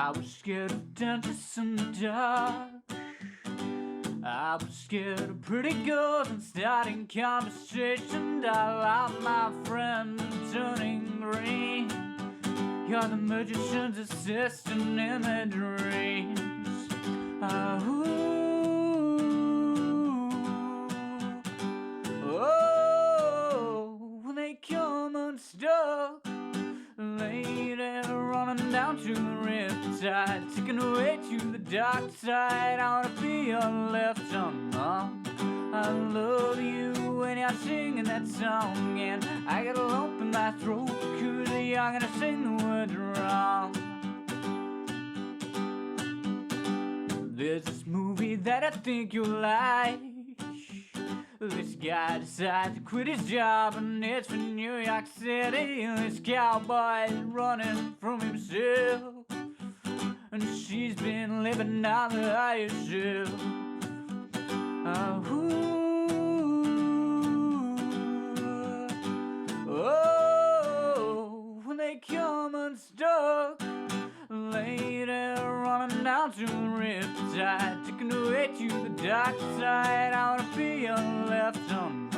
I was scared of dentists in the dark. I was scared of pretty girls and starting conversations. I like my friend turning green. You're the magician's assistant in their dreams. When they come unstuck, lady running down to the riptide, taking away to the dark side. I wanna be your left arm. I love you when you're singing that song, and I get a lump in my throat 'cause you're gonna sing the words wrong. There's this movie that I think you'll like. This guy decides to quit his job and it's for New York City. This cowboy is running from himself, and she's been living on the higher shelf. When they come unstuck, lady running down to the riptide, taking away to the dark side. I wanna be your left arm.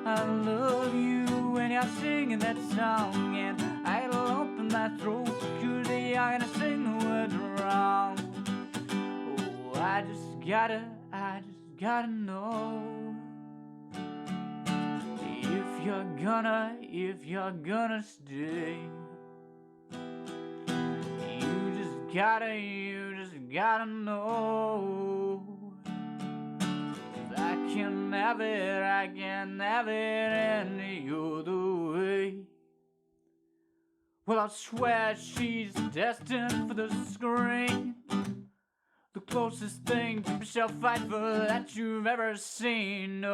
I love you when you're singing that song, and I get a lump in my throat 'cause you're gonna sing the words wrong. Oh, I just gotta know if you're gonna stay. You just gotta know. 'Cause I can't have it any other way. Well, I swear she's destined for the screen, the closest thing to Michelle Pfeiffer that you've ever seen.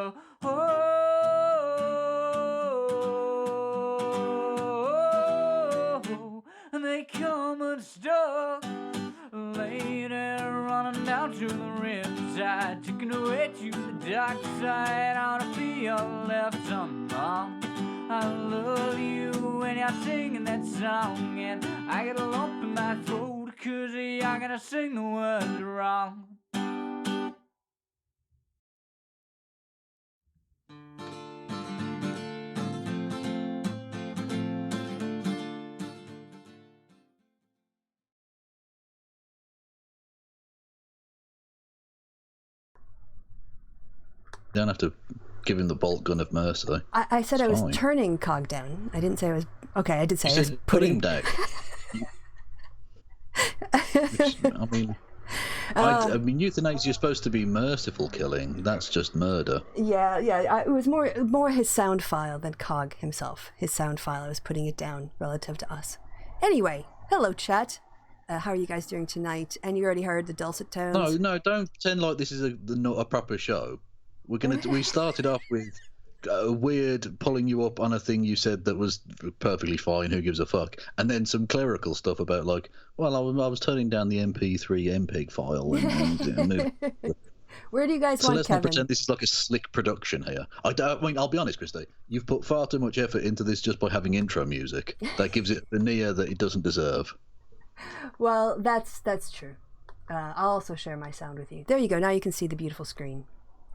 And they come unstuck, lady running down to the riptide, taking away to the dark side. I wanna be your left arm. I love you when you're singing that song, and I get a lump in my throat 'cause you're gonna sing the words wrong. You don't have to give him the bolt gun of mercy. I said I was turning Cog down. I didn't say I was... Okay, I did say I was putting him down. I mean, euthanasia is supposed to be merciful killing. That's just murder. Yeah. It was more his sound file than Cog himself. His sound file, I was putting it down relative to us. Anyway, hello, chat. How are you guys doing tonight? And you already heard the dulcet tones. No, don't pretend like this is not a proper show. We started off with a weird pulling you up on a thing you said that was perfectly fine. Who gives a fuck? And then some clerical stuff about like, well, I was turning down the MP3 MPEG file. And Where do you guys want Kevin? So let's not pretend this is like a slick production here. I mean, I'll be honest, Christy. You've put far too much effort into this just by having intro music. That gives it the veneer that it doesn't deserve. Well, that's true. I'll also share my sound with you. There you go. Now you can see the beautiful screen.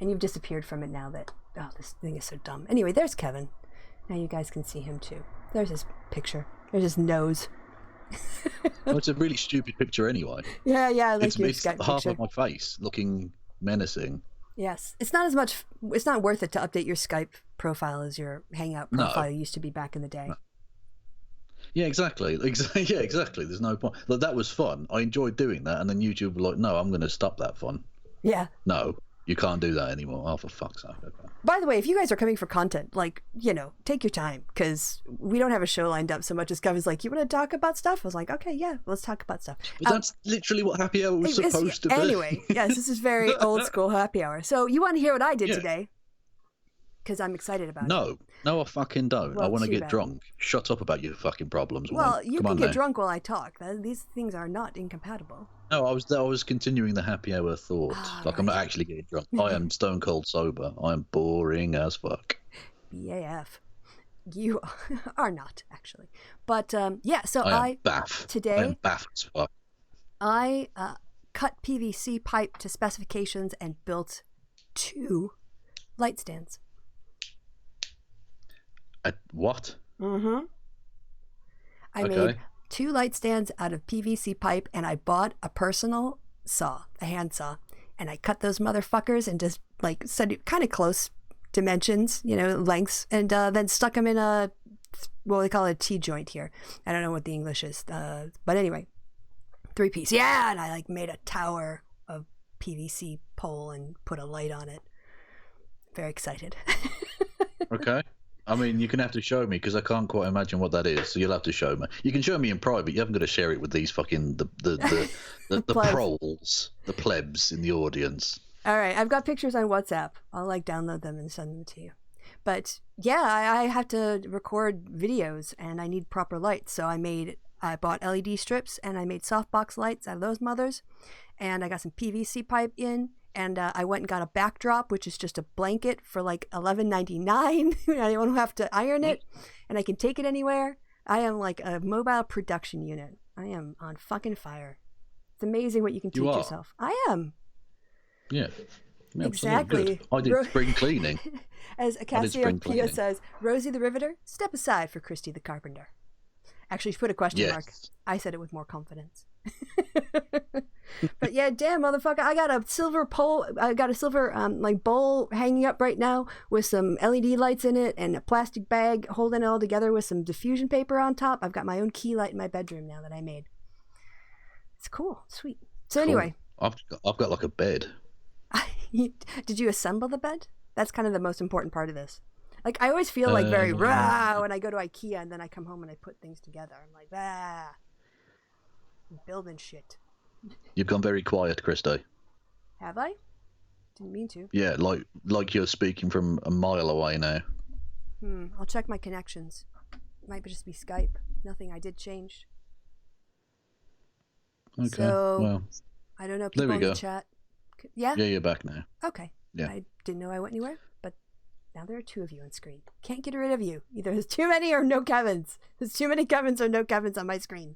And you've disappeared from it now that... Oh, this thing is so dumb. Anyway, there's Kevin. Now you guys can see him too. There's his picture. There's his nose. Well, it's a really stupid picture anyway. Yeah, I like your it's Skype half picture. of my face looking menacing. Yes. It's not worth it to update your Skype profile as your Hangout profile used to be back in the day. No. Yeah, exactly. Yeah, exactly. There's no point. Like, that was fun. I enjoyed doing that, and then YouTube were like, no, I'm going to stop that fun. Yeah. No. You can't do that anymore. Oh, for fuck's sake. Okay. By the way, if you guys are coming for content, like, take your time, because we don't have a show lined up so much as Kevin's like, you want to talk about stuff? I was like, okay, yeah, let's talk about stuff. But that's literally what Happy Hour was supposed to be. Anyway, yes, this is very old school Happy Hour. So you want to hear what I did today? Because I'm excited about it. No, I fucking don't. Well, I want to get bad. drunk. Shut up about your fucking problems. Well, you can get drunk while I talk. These things are not incompatible. No, I was continuing the Happy Hour thought. I'm not actually getting drunk. I am stone cold sober. I am boring as fuck. BAF. You are not, actually. But, yeah, so I am baff. Today... I am baff as fuck. I cut PVC pipe to specifications and built 2 light stands. What? Mm-hmm. I made 2 light stands out of PVC pipe, and I bought a personal saw, a hand saw, and I cut those motherfuckers and just like set it kind of close dimensions, lengths, and then stuck them in a, what they call a T-joint here. I don't know what the English is, but anyway, 3-piece. Yeah, and I like made a tower of PVC pole and put a light on it. Very excited. Okay. I mean, you're going to have to show me because I can't quite imagine what that is. So you'll have to show me. You can show me in private. You haven't got to share it with these fucking the proles, the plebs in the audience. All right, I've got pictures on WhatsApp. I'll like download them and send them to you. But yeah, I have to record videos and I need proper lights. So I bought LED strips and I made softbox lights out of those mothers. And I got some PVC pipe in. And I went and got a backdrop, which is just a blanket for like $11.99. I don't have to iron it, and I can take it anywhere. I am like a mobile production unit. I am on fucking fire. It's amazing what you can teach yourself. I am. Yeah. Exactly. Good. I did spring cleaning. As Cassiopeia says, Rosie the Riveter, step aside for Christy the Carpenter. Actually, she put a question mark. I said it with more confidence. But yeah, damn motherfucker, I got a silver pole. I got a silver like bowl hanging up right now with some LED lights in it and a plastic bag holding it all together with some diffusion paper on top. I've got my own key light in my bedroom now that I made. It's cool, sweet. So anyway, I've got like a bed. Did you assemble the bed? That's kind of the most important part of this. Like I always feel like very rah when I go to IKEA and then I come home and I put things together. I'm like, I'm building shit. You've gone very quiet, Christo. Have I? Didn't mean to. Yeah, like you're speaking from a mile away now. I'll check my connections. It might just be Skype. Nothing I did change. Okay. So, well, I don't know. People in the chat. Yeah? Yeah, you're back now. Okay. Yeah. I didn't know I went anywhere, but now there are 2 of you on screen. Can't get rid of you. Either there's too many or no Kevins. There's too many Kevins or no Kevins on my screen.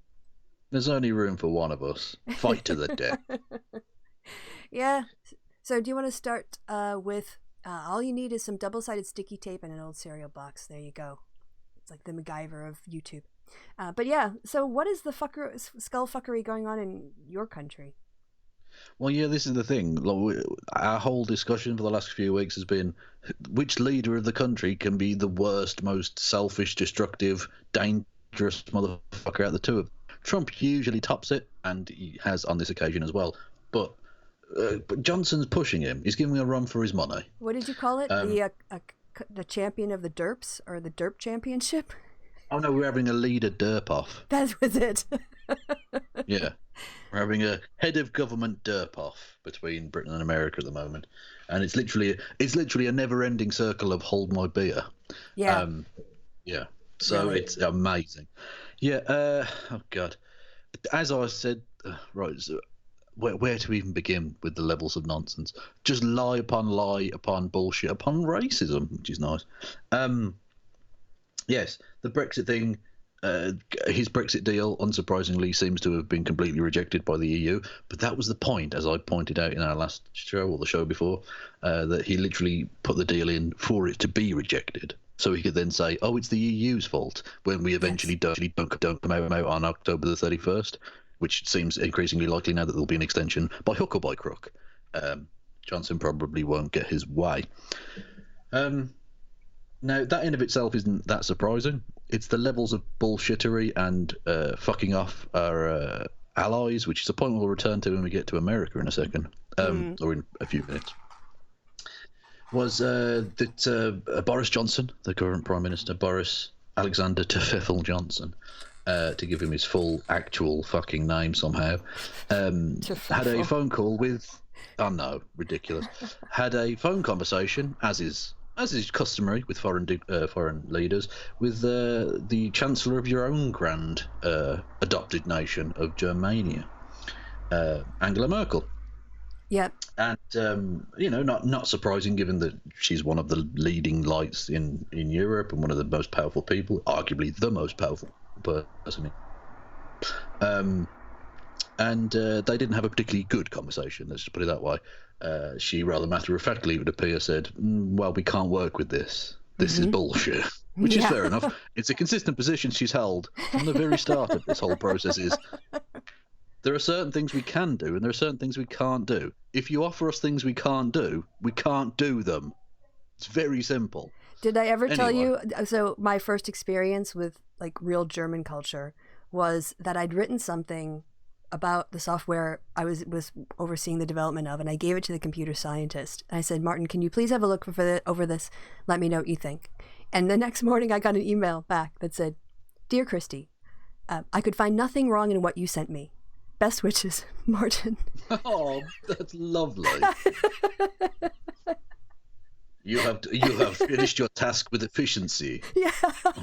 There's only room for one of us. Fight to the death. Yeah. So do you want to start with all you need is some double-sided sticky tape and an old cereal box. There you go. It's like the MacGyver of YouTube. But yeah, so what is the skullfuckery going on in your country? Well, yeah, this is the thing. Our whole discussion for the last few weeks has been which leader of the country can be the worst, most selfish, destructive, dangerous motherfucker out of the two of them. Trump usually tops it, and he has on this occasion as well. But Johnson's pushing him. He's giving him a run for his money. What did you call it? The champion of the derps, or the derp championship? Oh no, we're having a leader derp off. That was it. Yeah, we're having a head of government derp off between Britain and America at the moment, and it's literally a never-ending circle of hold my beer. Yeah. Yeah. So really? It's amazing. Yeah. Oh God. As I said, right. So where to even begin with the levels of nonsense? Just lie upon bullshit upon racism, which is nice. Yes, the Brexit thing. His Brexit deal, unsurprisingly, seems to have been completely rejected by the EU. But that was the point, as I pointed out in our last show or the show before, that he literally put the deal in for it to be rejected. So he could then say, oh, it's the EU's fault when we eventually don't come out on October the 31st, which seems increasingly likely now that there'll be an extension by hook or by crook. Johnson probably won't get his way. Now, that in of itself isn't that surprising. It's the levels of bullshittery and fucking off our allies, which is a point we'll return to when we get to America in a second, or in a few minutes. Was that Boris Johnson, the current Prime Minister, Boris Alexander Tefeffel Johnson, to give him his full actual fucking name somehow, had a phone call with, oh no, ridiculous, had a phone conversation, as is customary with foreign leaders, with the Chancellor of your own grand adopted nation of Germania, Angela Merkel. Yep. And not surprising given that she's one of the leading lights in Europe and one of the most powerful people, arguably the most powerful person. And they didn't have a particularly good conversation, let's just put it that way. She rather matter-of-factly, it would appear, said, well, we can't work with this. This is bullshit. Which is fair enough. It's a consistent position she's held from the very start of this whole process. Is there are certain things we can do and there are certain things we can't do. If you offer us things we can't do them. It's very simple. Did I ever tell you? So my first experience with like real German culture was that I'd written something about the software I was overseeing the development of, and I gave it to the computer scientist. And I said, Martin, can you please have a look over this? Let me know what you think. And the next morning I got an email back that said, Dear Christy, I could find nothing wrong in what you sent me. Best wishes, Martin. Oh, that's lovely. You have finished your task with efficiency. Yeah.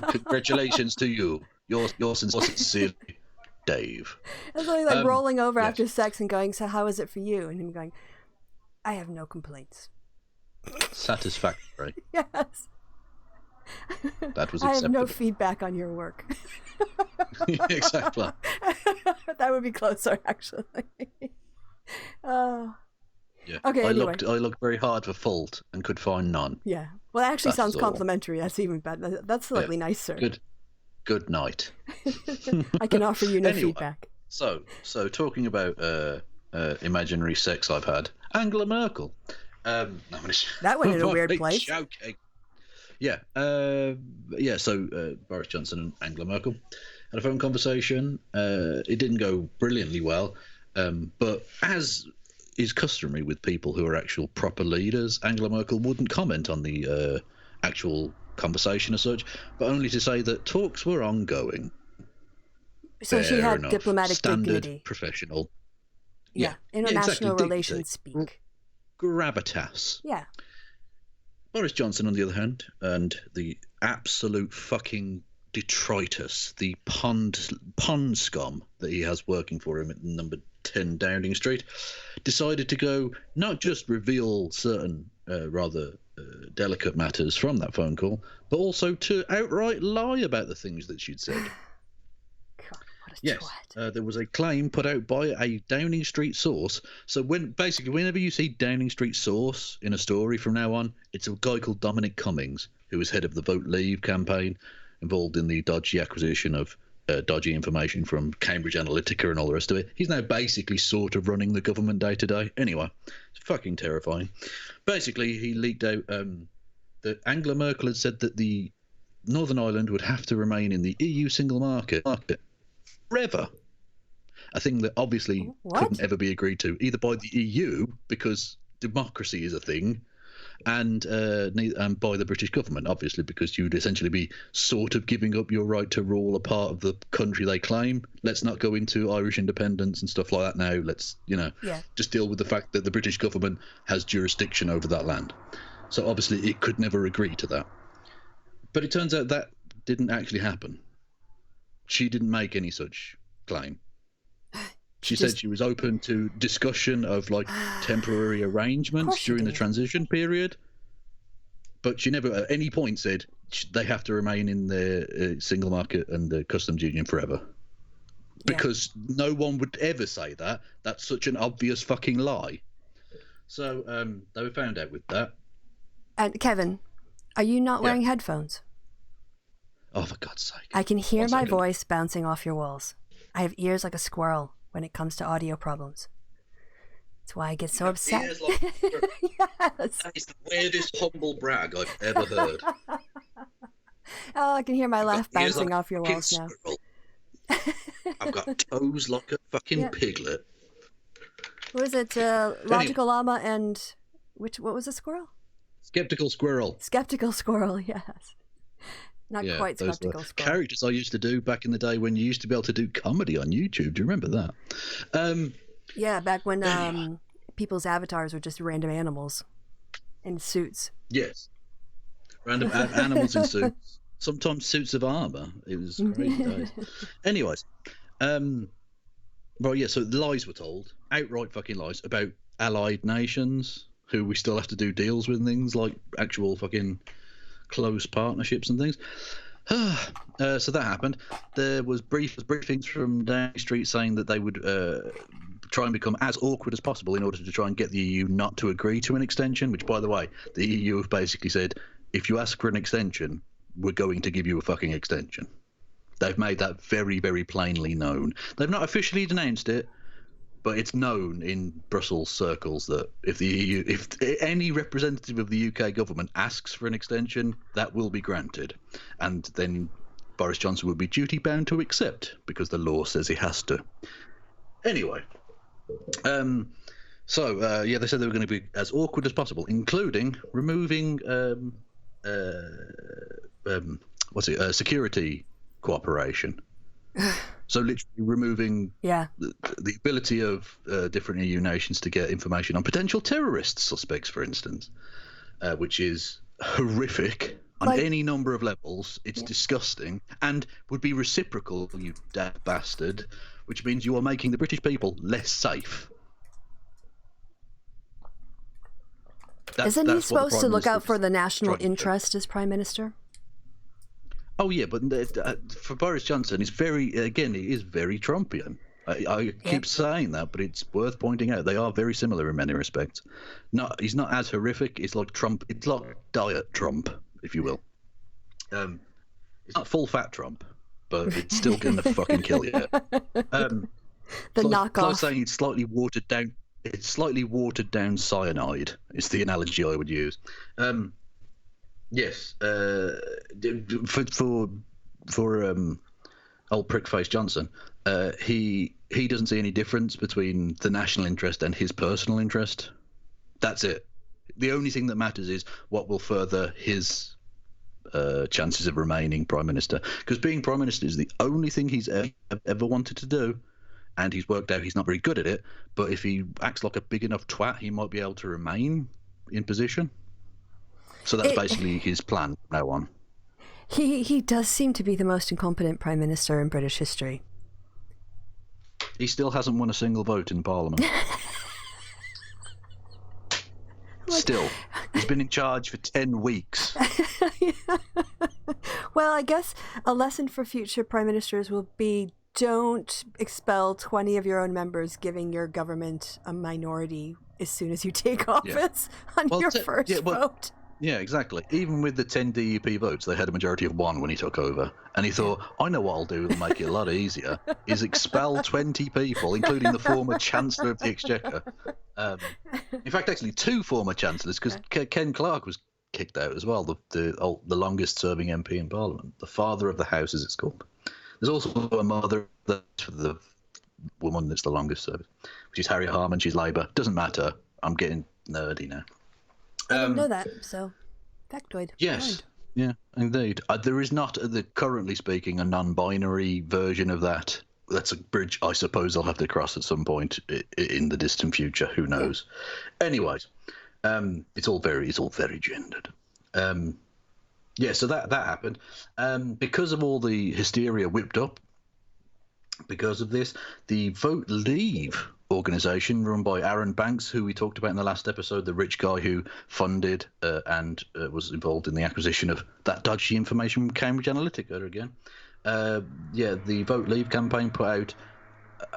Congratulations to you. Yours sincerely, Dave. It's like rolling over after sex and going, so how is it for you? And him going, I have no complaints. Satisfactory. Yes. That was acceptable. I have no feedback on your work. Exactly. That would be closer, actually. Yeah. Okay. Anyway. I looked very hard for fault and could find none. Yeah. Well, that actually sounds all. Complimentary. That's even better. That's slightly nicer. Good night. I can offer you no feedback. So talking about imaginary sex I've had, Angela Merkel. That went in a weird place. Joking. Yeah. So Boris Johnson and Angela Merkel had a phone conversation. It didn't go brilliantly well, but as is customary with people who are actual proper leaders, Angela Merkel wouldn't comment on the actual conversation as such, but only to say that talks were ongoing. So she had diplomatic standard, dignity. Professional. Yeah. International relations speak. Gravitas. Yeah. Boris Johnson, on the other hand, and the absolute fucking detritus, the pond scum that he has working for him at number 10 Downing Street, decided to go not just reveal certain rather delicate matters from that phone call, but also to outright lie about the things that she'd said. God, what a yes, twat. there was a claim put out by a Downing Street source. So whenever you see Downing Street source in a story from now on, it's a guy called Dominic Cummings, who was head of the Vote Leave campaign, involved in the dodgy acquisition of dodgy information from Cambridge Analytica and all the rest of it. He's now basically sort of running the government day to day. Anyway, it's fucking terrifying. Basically, he leaked out that Angela Merkel had said that the Northern Ireland would have to remain in the EU single market forever. A thing that obviously couldn't ever be agreed to, either by the EU, because democracy is a thing, and by the British government, obviously, because you'd essentially be sort of giving up your right to rule a part of the country they claim. Let's not go into Irish independence and stuff like that now. Let's, just deal with the fact that the British government has jurisdiction over that land. So obviously it could never agree to that. But it turns out that didn't actually happen. She didn't make any such claim. She said she was open to discussion of temporary arrangements during the transition period, but she never at any point said they have to remain in the single market and the customs union forever. Because no one would ever say that. That's such an obvious fucking lie. So they were found out with that. And Kevin, are you not wearing headphones? Oh, for God's sake. I can hear my voice bouncing off your walls. I have ears like a squirrel when it comes to audio problems. That's why I get so upset. Yes. That is the weirdest humble brag I've ever heard. Oh, I can hear my laugh bouncing off your walls now. I've got toes like a fucking piglet. What was it? Logical llama and what was the squirrel? Skeptical squirrel. Skeptical squirrel, yes. Not quite skeptical squirrel. Characters I used to do back in the day when you used to be able to do comedy on YouTube. Do you remember that? Yeah, back when people's avatars were just random animals in suits. Yes. Random animals in suits. Sometimes suits of armour. It was crazy days. Anyways. So the lies were told. Outright fucking lies about allied nations who we still have to do deals with and things like actual fucking close partnerships and things. So that happened. There was briefings from Downing Street saying that they would try and become as awkward as possible in order to try and get the EU not to agree to an extension, which, by the way, the EU have basically said, if you ask for an extension, we're going to give you a fucking extension. They've made that very, very plainly known. They've not officially denounced it, but it's known in Brussels circles that if any representative of the UK government asks for an extension, that will be granted. And then Boris Johnson would be duty bound to accept because the law says he has to. Anyway, they said they were going to be as awkward as possible, including removing security cooperation. So literally removing the ability of different EU nations to get information on potential terrorist suspects, for instance, which is horrific on any number of levels. It's disgusting and would be reciprocal, you damn bastard, which means you are making the British people less safe. Isn't he supposed to look out for the national interest as Prime Minister? Oh yeah, but for Boris Johnson, it is very Trumpian. I keep saying that, but it's worth pointing out they are very similar in many respects. He's not as horrific. It's like Trump. It's like Diet Trump, if you will. It's not full fat Trump, but it's still going to fucking kill you. The knockoff. Like saying it's slightly watered down. It's slightly watered down cyanide. Is the analogy I would use. Yes, for old prickface Johnson, he doesn't see any difference between the national interest and his personal interest. That's it. The only thing that matters is what will further his chances of remaining Prime Minister. Because being Prime Minister is the only thing he's ever wanted to do, and he's worked out he's not very good at it. But if he acts like a big enough twat, he might be able to remain in position. So that's basically his plan from now on. He does seem to be the most incompetent Prime Minister in British history. He still hasn't won a single vote in Parliament. Still. He's been in charge for 10 weeks. Well, I guess a lesson for future Prime Ministers will be don't expel 20 of your own members, giving your government a minority as soon as you take office on your first vote. Yeah, exactly. Even with the 10 DUP votes, they had a majority of 1 when he took over. And he thought, I know what I'll do to make it a lot easier, is expel 20 people, including the former Chancellor of the Exchequer. In fact, actually, 2 former Chancellors, because Ken Clarke was kicked out as well, the longest-serving MP in Parliament, the father of the House, as it's called. There's also a mother for the woman that's the longest-serving, which is Harriet Harman. She's Labour. Doesn't matter. I'm getting nerdy now. I didn't know that, so factoid. Yes, yeah, indeed. There is not, currently speaking, a non-binary version of that. That's a bridge I suppose I'll have to cross at some point in the distant future. Who knows? Yeah. Anyways, it's all very gendered. So that happened. Because of all the hysteria whipped up because of this, the Vote Leave organisation run by Aaron Banks, who we talked about in the last episode, the rich guy who funded and was involved in the acquisition of that dodgy information from Cambridge Analytica again. The Vote Leave campaign put out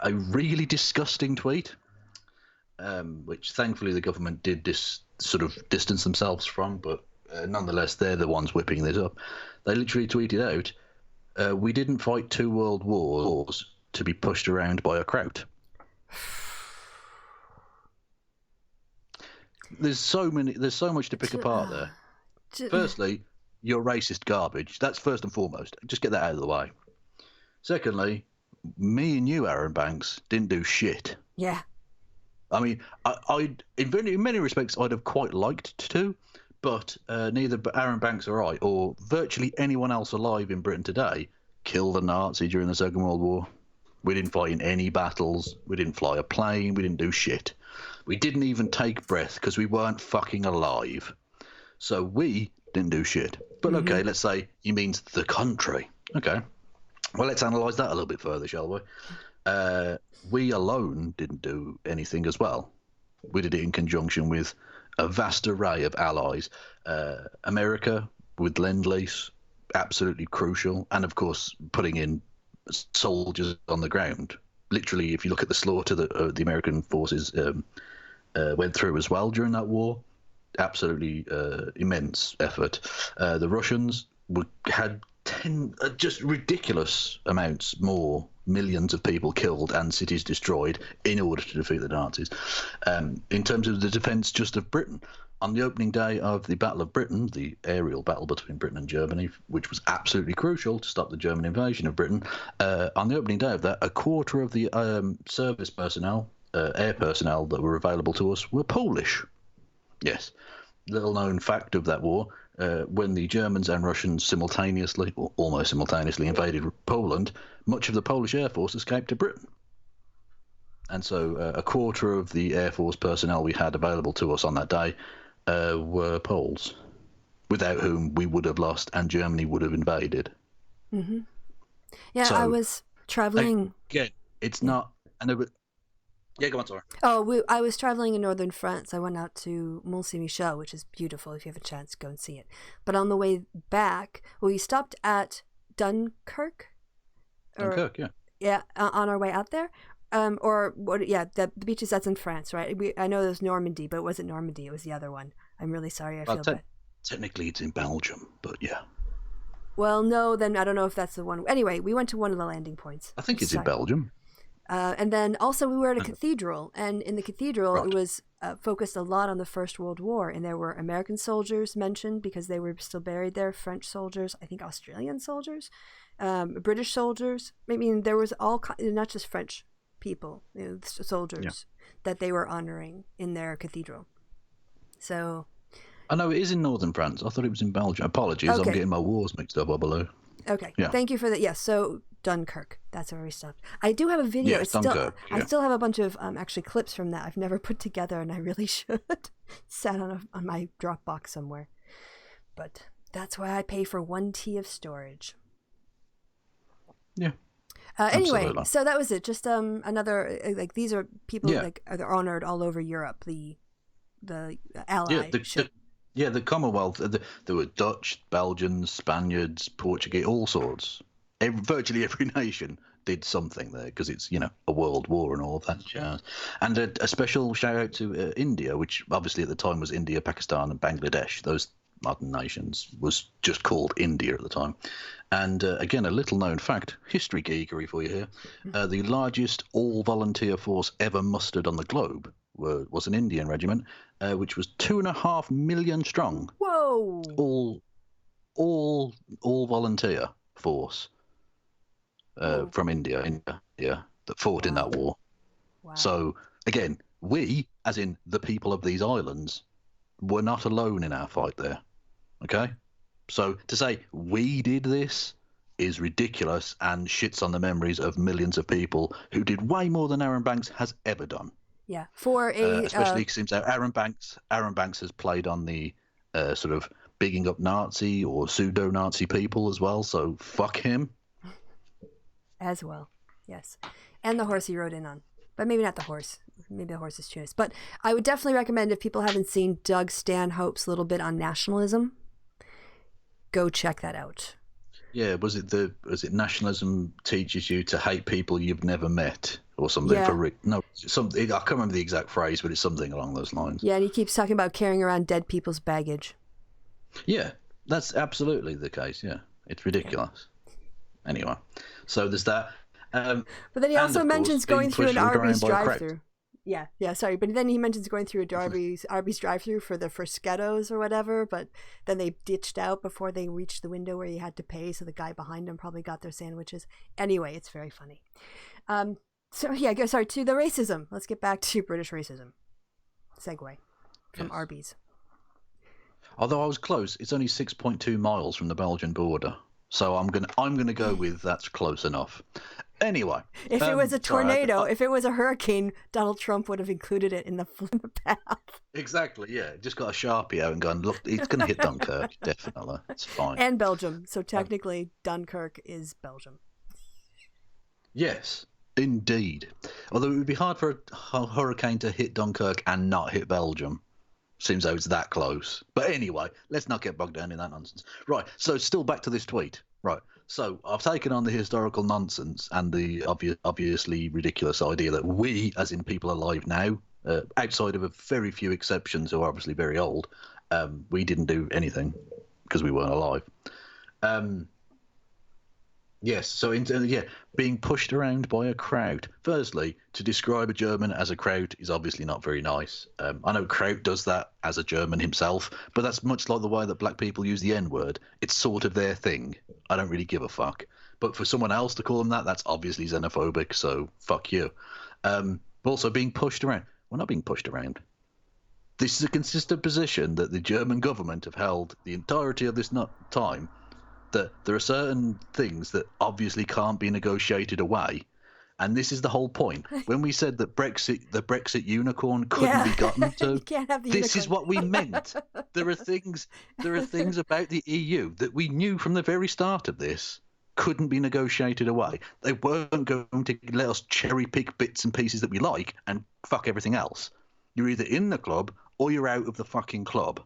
a really disgusting tweet, which thankfully the government did sort of distance themselves from, but nonetheless they're the ones whipping this up. They literally tweeted out, we didn't fight 2 world wars to be pushed around by a kraut. There's so much to pick apart there. Firstly, you're racist garbage. That's first and foremost. Just get that out of the way. Secondly, me and you, Aaron Banks, didn't do shit. Yeah. I mean, in many respects, I'd have quite liked to, but neither Aaron Banks or I, or virtually anyone else alive in Britain today, killed a Nazi during the Second World War. We didn't fight in any battles. We didn't fly a plane. We didn't do shit. We didn't even take breath because we weren't fucking alive. So we didn't do shit. But okay, let's say he means the country. Okay. Well, let's analyse that a little bit further, shall we? We alone didn't do anything as well. We did it in conjunction with a vast array of allies. America with Lend-Lease, absolutely crucial. And of course, putting in soldiers on the ground. Literally, if you look at the slaughter that the American forces went through as well during that war, absolutely immense effort. The Russians had just ridiculous amounts more, millions of people killed and cities destroyed in order to defeat the Nazis. In terms of the defence just of Britain, on the opening day of the Battle of Britain, the aerial battle between Britain and Germany, which was absolutely crucial to stop the German invasion of Britain, on the opening day of that, a quarter of the service personnel, air personnel that were available to us were Polish. Yes. Little known fact of that war, when the Germans and Russians simultaneously, or almost simultaneously, invaded Poland, much of the Polish Air Force escaped to Britain. And so a quarter of the Air Force personnel we had available to us on that day were Poles, without whom we would have lost and Germany would have invaded. Mm-hmm. Yeah, So, I was traveling. Again, it's not... Yeah, go on, sorry. I was traveling in northern France. I went out to Mont Saint-Michel, which is beautiful. If you have a chance, go and see it. But on the way back, we stopped at Dunkirk. Dunkirk, yeah. Yeah, on our way out there. Or what? Yeah, the beaches, that's in France, right? I know there's Normandy, but it wasn't Normandy. It was the other one. I'm really sorry. I feel bad. Technically, it's in Belgium, but yeah. Well, no, then I don't know if that's the one. Anyway, we went to one of the landing points. I think it's in Belgium. And then also we were at a cathedral, and in the cathedral Right. it was focused a lot on the First World War, and there were American soldiers mentioned because they were still buried there, French soldiers, I think Australian soldiers, British soldiers. I mean, there was not just French people, soldiers that they were honoring in their cathedral. So... I know it is in northern France. I thought it was in Belgium. Apologies, Okay. I'm getting my wars mixed up, I believe. Okay, Yeah. Thank you for that. Yes, so Dunkirk, that's where we stopped. I do have a video. Yes, Dunkirk, I still have a bunch of actually clips from that I've never put together, and I really should. Sat on my Dropbox somewhere. But that's why I pay for 1 T of storage. Yeah. Anyway, Absolutely. so that was it. Just another like these are people they're honored all over Europe. The ally ship. The Commonwealth. There were Dutch, Belgians, Spaniards, Portuguese, all sorts. Virtually every nation did something there because it's a world war and all of that jazz. And a special shout out to India, which obviously at the time was India, Pakistan, and Bangladesh. Those modern nations was just called India at the time. And again, a little known fact, history geekery for you here. The largest all-volunteer force ever mustered on the globe was an Indian regiment, which was 2.5 million strong. Whoa! All volunteer force from India, that fought in that war. Wow. So again, we, as in the people of these islands, were not alone in our fight there. Okay, so to say we did this is ridiculous and shits on the memories of millions of people who did way more than Aaron Banks has ever done. Yeah, for a especially since Aaron Banks has played on the sort of bigging up Nazi or pseudo-Nazi people as well. So fuck him. As well, yes, and the horse he rode in on, but maybe not the horse. Maybe the horse is Tues. But I would definitely recommend, if people haven't seen Doug Stanhope's little bit on nationalism, go check that out. Yeah, was it nationalism teaches you to hate people you've never met or something? Yeah. I can't remember the exact phrase, but it's something along those lines. Yeah, and he keeps talking about carrying around dead people's baggage. Yeah, that's absolutely the case. Yeah, it's ridiculous. Anyway, so there's that. But then he also mentions going through an Arby's drive-through. Yeah, sorry. But then he mentions going through a Arby's drive-through for the Fresquetos or whatever, but then they ditched out before they reached the window where you had to pay, so the guy behind them probably got their sandwiches. Anyway, it's very funny. To the racism. Let's get back to British racism. Segue from Arby's. Although I was close, it's only 6.2 miles from the Belgian border. So I'm gonna go with that's close enough. Anyway, if it was a tornado, if it was a hurricane, Donald Trump would have included it in the path. Exactly. Yeah, just got a Sharpie out and gone. Look, it's gonna hit Dunkirk, definitely. It's fine. And Belgium. So technically, Dunkirk is Belgium. Yes, indeed. Although it would be hard for a hurricane to hit Dunkirk and not hit Belgium. Seems though it's that close. But anyway, let's not get bogged down in that nonsense. Right, so still back to this tweet. Right, so I've taken on the historical nonsense and the obviously ridiculous idea that we, as in people alive now, outside of a very few exceptions who are obviously very old, we didn't do anything because we weren't alive. Yes, so being pushed around by a crowd. Firstly, to describe a German as a kraut is obviously not very nice. I know Kraut does that as a German himself, but that's much like the way that black people use the N-word. It's sort of their thing. I don't really give a fuck. But for someone else to call them that, that's obviously xenophobic, so fuck you. Also, being pushed around. We're not being pushed around. This is a consistent position that the German government have held the entirety of this time, that there are certain things that obviously can't be negotiated away. And this is the whole point. When we said that the Brexit unicorn couldn't be gotten to, You can't have the this unicorn. is what we meant. There are things about the EU that we knew from the very start of this couldn't be negotiated away. They weren't going to let us cherry pick bits and pieces that we like and fuck everything else. You're either in the club or you're out of the fucking club.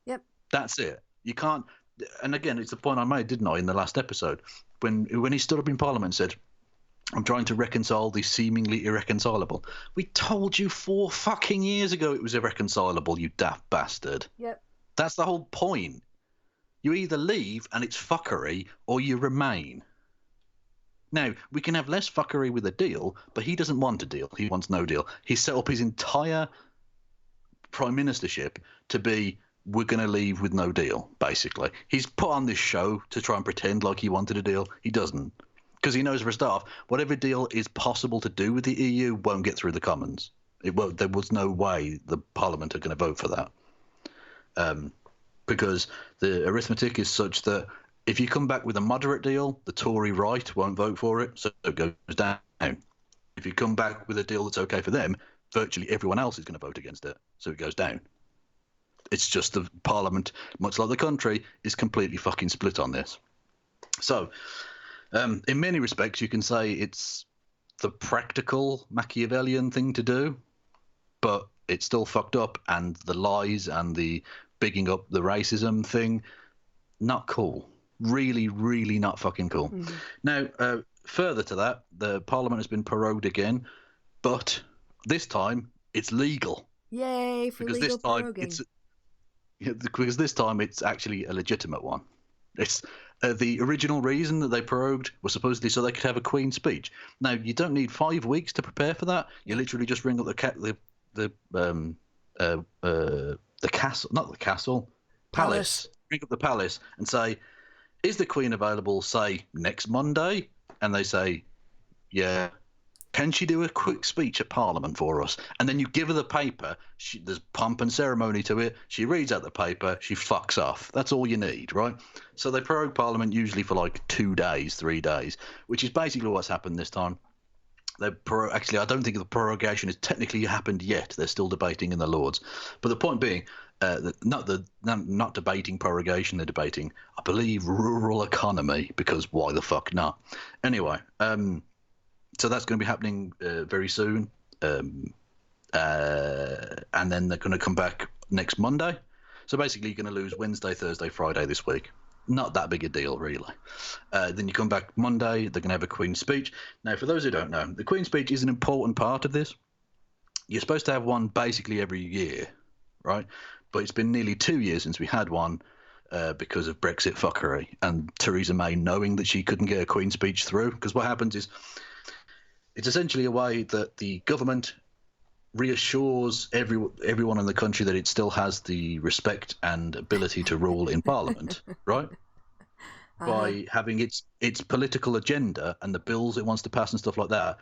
Yep. That's it. You can't. And again, it's the point I made, didn't I, in the last episode, when he stood up in Parliament and said, I'm trying to reconcile the seemingly irreconcilable. We told you 4 fucking years ago it was irreconcilable, you daft bastard. Yep. That's the whole point. You either leave and it's fuckery, or you remain. Now, we can have less fuckery with a deal, but he doesn't want a deal. He wants no deal. He set up his entire prime ministership to be, we're going to leave with no deal, basically. He's put on this show to try and pretend like he wanted a deal. He doesn't. Because he knows for a start, whatever deal is possible to do with the EU won't get through the Commons. There was no way the Parliament are going to vote for that. Because the arithmetic is such that if you come back with a moderate deal, the Tory right won't vote for it, so it goes down. If you come back with a deal that's okay for them, virtually everyone else is going to vote against it, so it goes down. It's just the Parliament, much like the country, is completely fucking split on this. So, in many respects, you can say it's the practical Machiavellian thing to do, but it's still fucked up, and the lies and the bigging up the racism thing, not cool. Really, really not fucking cool. Mm-hmm. Now, further to that, the Parliament has been prorogued again, but this time it's legal. Yay for because legal this time proroguing. Because this time it's actually a legitimate one. It's the original reason that they prorogued was supposedly so they could have a Queen's speech. Now, you don't need 5 weeks to prepare for that. You literally just ring up the castle, not the castle, palace. Ring up the palace and say, is the Queen available, say, next Monday? And they say, yeah. Can she do a quick speech at Parliament for us? And then you give her the paper. There's pomp and ceremony to it. She reads out the paper. She fucks off. That's all you need, right? So they prorogue Parliament usually for like 2 days, 3 days, which is basically what's happened this time. Actually, I don't think the prorogation has technically happened yet. They're still debating in the Lords. But the point being, not debating prorogation. They're debating, I believe, rural economy, because why the fuck not? Anyway, so that's going to be happening very soon. And then they're going to come back next Monday. So basically you're going to lose Wednesday, Thursday, Friday this week. Not that big a deal, really. Then you come back Monday, they're going to have a Queen's speech. Now, for those who don't know, the Queen's speech is an important part of this. You're supposed to have one basically every year, right? But it's been nearly 2 years since we had one because of Brexit fuckery and Theresa May knowing that she couldn't get a Queen's speech through. Because what happens is, it's essentially a way that the government reassures everyone in the country that it still has the respect and ability to rule in Parliament, right? By having its political agenda and the bills it wants to pass and stuff like that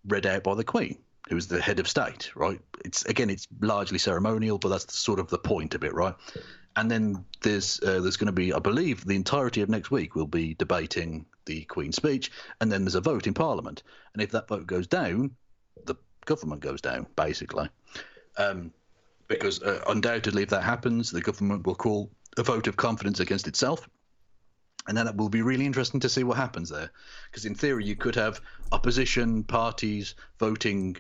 read out by the Queen, who is the head of state, right? It's largely ceremonial, but that's sort of the point of it, right? And then there's going to be, I believe, the entirety of next week we'll be debating the Queen's speech, and then there's a vote in Parliament. And if that vote goes down, the government goes down, basically. Because undoubtedly, if that happens, the government will call a vote of confidence against itself. And then it will be really interesting to see what happens there. Because in theory, you could have opposition parties voting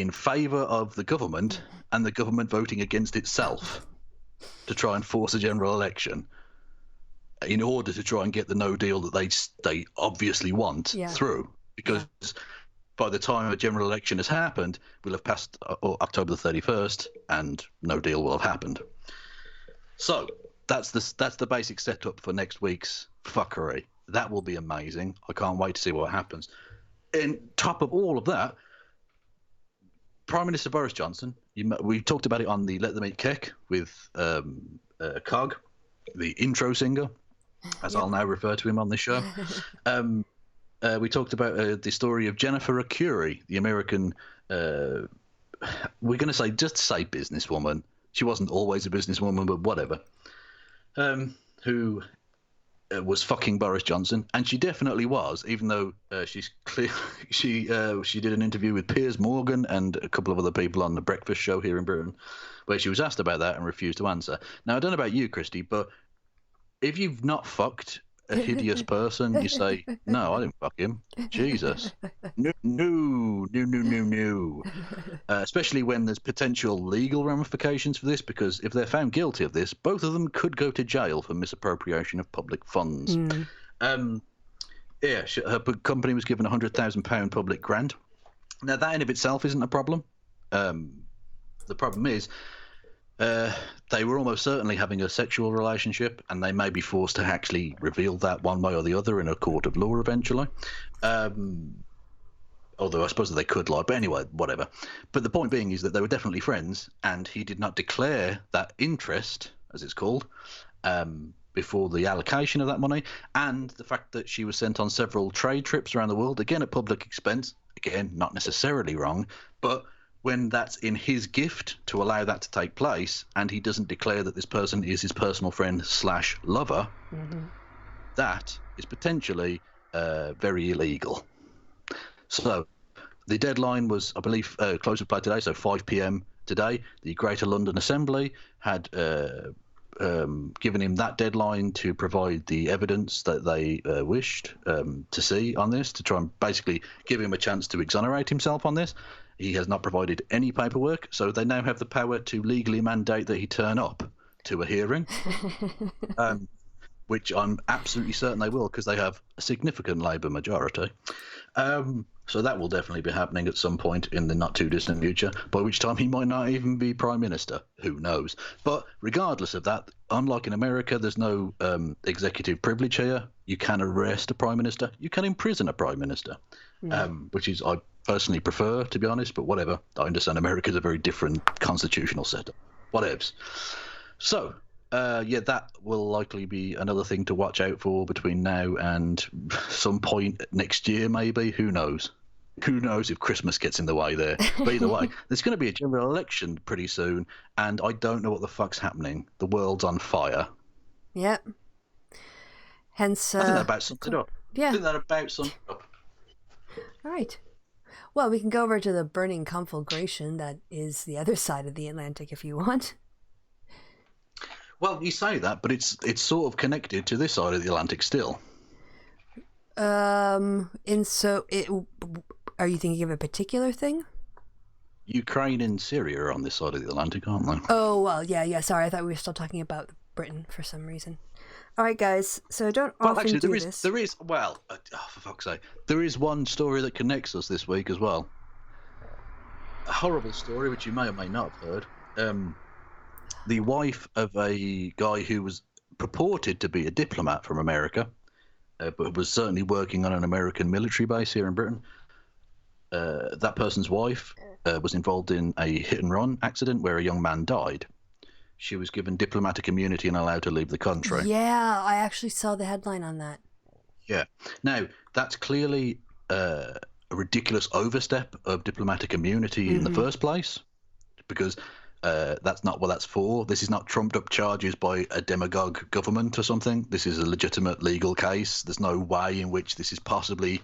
in favour of the government and the government voting against itself to try and force a general election in order to try and get the no deal that they obviously want through. Because by the time a general election has happened, we'll have passed October the 31st and no deal will have happened. So that's the basic setup for next week's fuckery. That will be amazing. I can't wait to see what happens. And top of all of that, Prime Minister Boris Johnson, we talked about it on the Let Them Eat Cake with Cog, the intro singer, as I'll now refer to him on this show. We talked about the story of Jennifer Arcuri, the American, we're going to just say businesswoman. She wasn't always a businesswoman, but whatever, who was fucking Boris Johnson, and she definitely was, even though she's clear. She did an interview with Piers Morgan and a couple of other people on the breakfast show here in Britain, where she was asked about that and refused to answer. Now, I don't know about you, Christy, but if you've not fucked a hideous person, you say, no, I didn't fuck him. Jesus. No. Especially when there's potential legal ramifications for this, because if they're found guilty of this, both of them could go to jail for misappropriation of public funds. Her company was given a £100,000 public grant. Now, that in of itself isn't a problem. The problem is, they were almost certainly having a sexual relationship, and they may be forced to actually reveal that one way or the other in a court of law eventually. Although I suppose that they could lie, but anyway, whatever. But the point being is that they were definitely friends, and he did not declare that interest, as it's called, before the allocation of that money, and the fact that she was sent on several trade trips around the world, again at public expense, again, not necessarily wrong, but when that's in his gift to allow that to take place, and he doesn't declare that this person is his personal friend / lover, that is potentially very illegal. So the deadline was, I believe, close of play today, so 5 p.m. today. The Greater London Assembly had given him that deadline to provide the evidence that they wished to see on this, to try and basically give him a chance to exonerate himself on this. He has not provided any paperwork, so they now have the power to legally mandate that he turn up to a hearing, which I'm absolutely certain they will, because they have a significant Labour majority. So that will definitely be happening at some point in the not-too-distant future, by which time he might not even be Prime Minister. Who knows? But regardless of that, unlike in America, there's no executive privilege here. You can arrest a Prime Minister. You can imprison a Prime Minister, which is, I personally prefer, to be honest, but whatever. I understand America's a very different constitutional setup. Whatevs. So, that will likely be another thing to watch out for between now and some point next year, maybe. Who knows? Who knows if Christmas gets in the way there? But either way, there's going to be a general election pretty soon, and I don't know what the fuck's happening. The world's on fire. Yep. Hence, I think that about sums it up. Yeah. I think that about sums it up. All right. Well, we can go over to the burning conflagration that is the other side of the Atlantic if you want. Well, you say that, but it's sort of connected to this side of the Atlantic still. Are you thinking of a particular thing? Ukraine and Syria are on this side of the Atlantic, aren't they? Oh, well, yeah. Sorry, I thought we were still talking about Britain for some reason. All right, guys. So don't often do this. There is, well, for fuck's sake, there is one story that connects us this week as well. A horrible story, which you may or may not have heard. The wife of a guy who was purported to be a diplomat from America, but was certainly working on an American military base here in Britain. That person's wife was involved in a hit-and-run accident where a young man died. She was given diplomatic immunity and allowed to leave the country. Yeah, I actually saw the headline on that. Yeah. Now, that's clearly a ridiculous overstep of diplomatic immunity in the first place, because that's not what that's for. This is not trumped up charges by a demagogue government or something. This is a legitimate legal case. There's no way in which this is possibly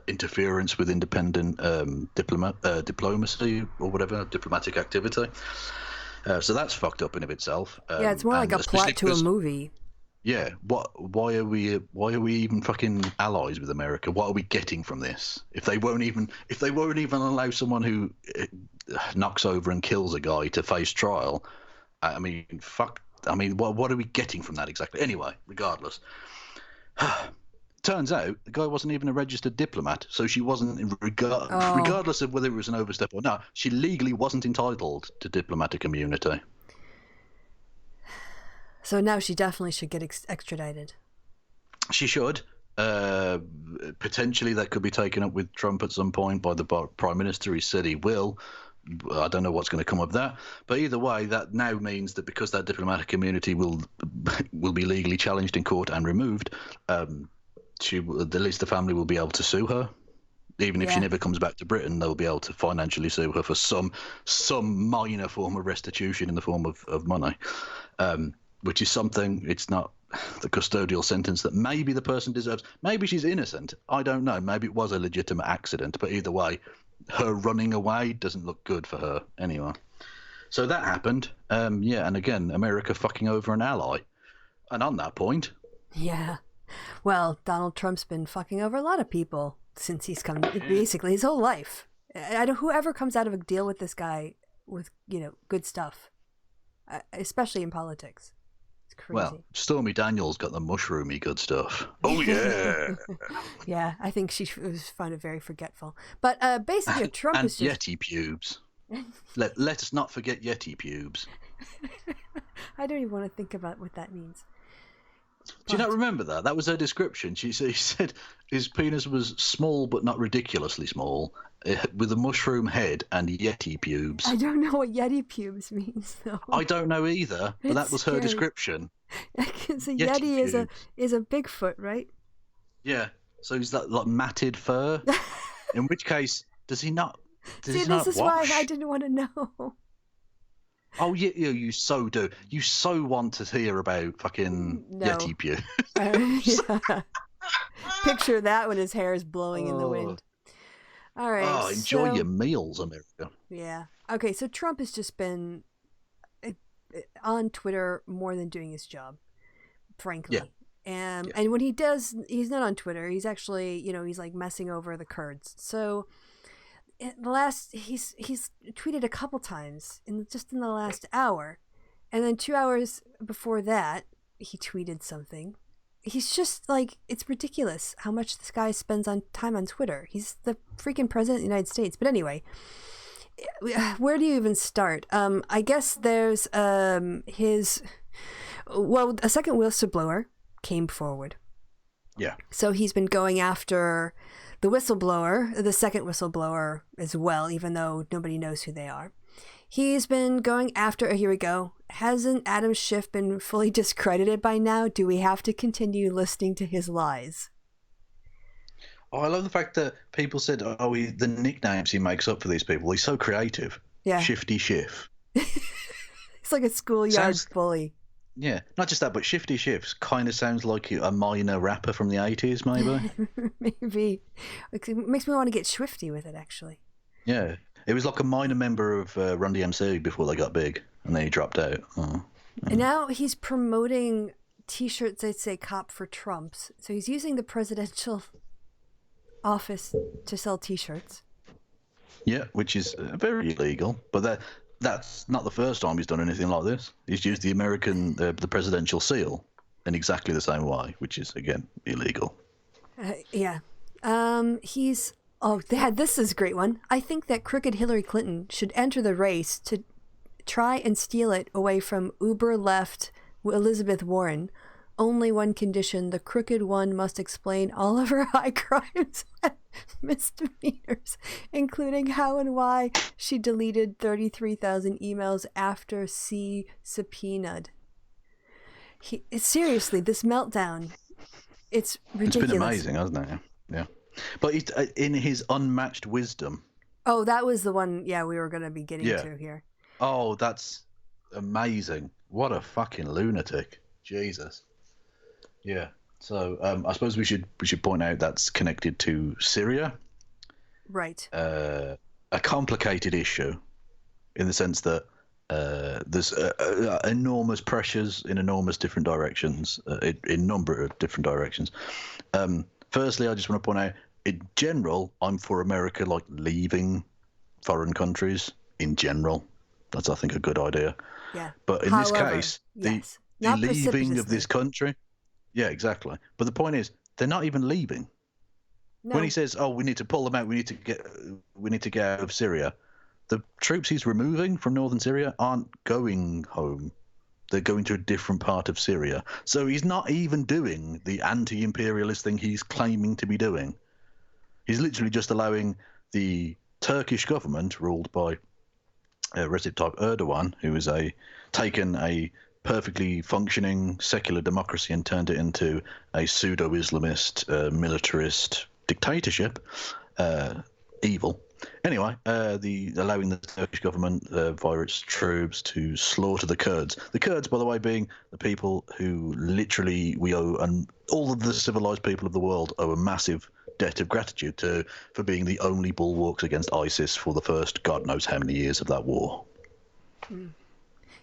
interference with independent diplomacy or whatever, diplomatic activity. So that's fucked up in of itself. Yeah, it's more like a plot to a movie. Yeah. Why are we even fucking allies with America? What are we getting from this? If they won't even allow someone who knocks over and kills a guy to face trial, I mean, fuck. I mean, what are we getting from that exactly? Anyway, regardless. Turns out the guy wasn't even a registered diplomat, so she wasn't, regardless of whether it was an overstep or not, she legally wasn't entitled to diplomatic immunity. So now she definitely should get extradited. She should. Potentially that could be taken up with Trump at some point by the Prime Minister. He said he will. I don't know what's going to come of that. But either way, that now means that because that diplomatic immunity will be legally challenged in court and removed, at least the family will be able to sue her. Even if she never comes back to Britain, they'll be able to financially sue her for some minor form of restitution in the form of money, which is something. It's not the custodial sentence that maybe the person deserves. Maybe she's innocent. I don't know. Maybe it was a legitimate accident. But either way, her running away doesn't look good for her anyway. So that happened. And again, America fucking over an ally. And on that point... Yeah. Well, Donald Trump's been fucking over a lot of people since he's come, basically his whole life. Whoever comes out of a deal with this guy with, good stuff, especially in politics. It's crazy. Well, Stormy Daniels got the mushroomy good stuff. Oh, yeah. Yeah, I think she found it very forgetful. But basically, Trump and is just... Yeti pubes. Let us not forget Yeti pubes. I don't even want to think about what that means. Do you not remember that? That was her description. She said his penis was small but not ridiculously small, with a mushroom head and Yeti pubes. I don't know what Yeti pubes means, though. I don't know either, but that was her description. Because a Yeti is a Bigfoot, right? Yeah. So is that like matted fur? In which case, does he not? This is why I didn't want to know. Oh, yeah, you so do. You so want to hear about fucking Yeti pubes. Yeah. Picture that when his hair is blowing in the wind. All right. Oh, enjoy your meals, America. Yeah. Okay, so Trump has just been on Twitter more than doing his job, frankly. Yeah. And when he does, he's not on Twitter. He's actually, he's like messing over the Kurds. So... he's tweeted a couple times in the last hour, and then 2 hours before that he tweeted something. He's just like, it's ridiculous how much this guy spends on time on Twitter. He's the freaking president of the United States. But anyway, where do you even start? I guess there's a second whistleblower came forward. Yeah. So he's been going after the second whistleblower as well, even though nobody knows who they are. He's been going after, here we go. Hasn't Adam Schiff been fully discredited by now? Do we have to continue listening to his lies? Oh, I love the fact that people said, the nicknames he makes up for these people. He's so creative. Yeah. Shifty Schiff. It's like a schoolyard bully. Yeah, not just that, but Shifty Schiffs kind of sounds like a minor rapper from the 80s, maybe. Maybe. It makes me want to get swifty with it, actually. Yeah, it was like a minor member of Run DMC before they got big, and then he dropped out. Oh. And now he's promoting T-shirts that say "Cop for Trumps." So he's using the presidential office to sell T-shirts. Yeah, which is very illegal, but that's not the first time he's done anything like this. He's used the American, the presidential seal in exactly the same way, which is, again, illegal. Yeah. This is a great one. I think that crooked Hillary Clinton should enter the race to try and steal it away from uber left Elizabeth Warren. Only one condition: the crooked one must explain all of her high crimes and misdemeanors, including how and why she deleted 33,000 emails after C subpoenaed. Seriously, this meltdown, it's ridiculous. It's been amazing, hasn't it? Yeah. But in his unmatched wisdom. Oh, that was the one, we were going to be getting to here. Oh, that's amazing. What a fucking lunatic. Jesus. Yeah. So I suppose we should point out that's connected to Syria. Right. A complicated issue in the sense that There's enormous pressures in enormous different directions, in a number of different directions. Firstly, I just want to point out, in general, I'm for America like leaving foreign countries in general. That's, I think, a good idea. Yeah. But in this case, yes. the leaving of this country, yeah, exactly. But the point is, they're not even leaving. No. When he says, "Oh, we need to pull them out. We need to get out of Syria," the troops he's removing from northern Syria aren't going home. They're going to a different part of Syria. So he's not even doing the anti-imperialist thing he's claiming to be doing. He's literally just allowing the Turkish government, ruled by Recep Tayyip Erdogan, who has taken a perfectly functioning secular democracy and turned it into a pseudo-Islamist, militarist dictatorship, evil. Anyway, allowing the Turkish government via its troops to slaughter the Kurds. The Kurds, by the way, being the people who literally we owe, and all of the civilized people of the world owe a massive debt of gratitude to, for being the only bulwarks against ISIS for the first God knows how many years of that war.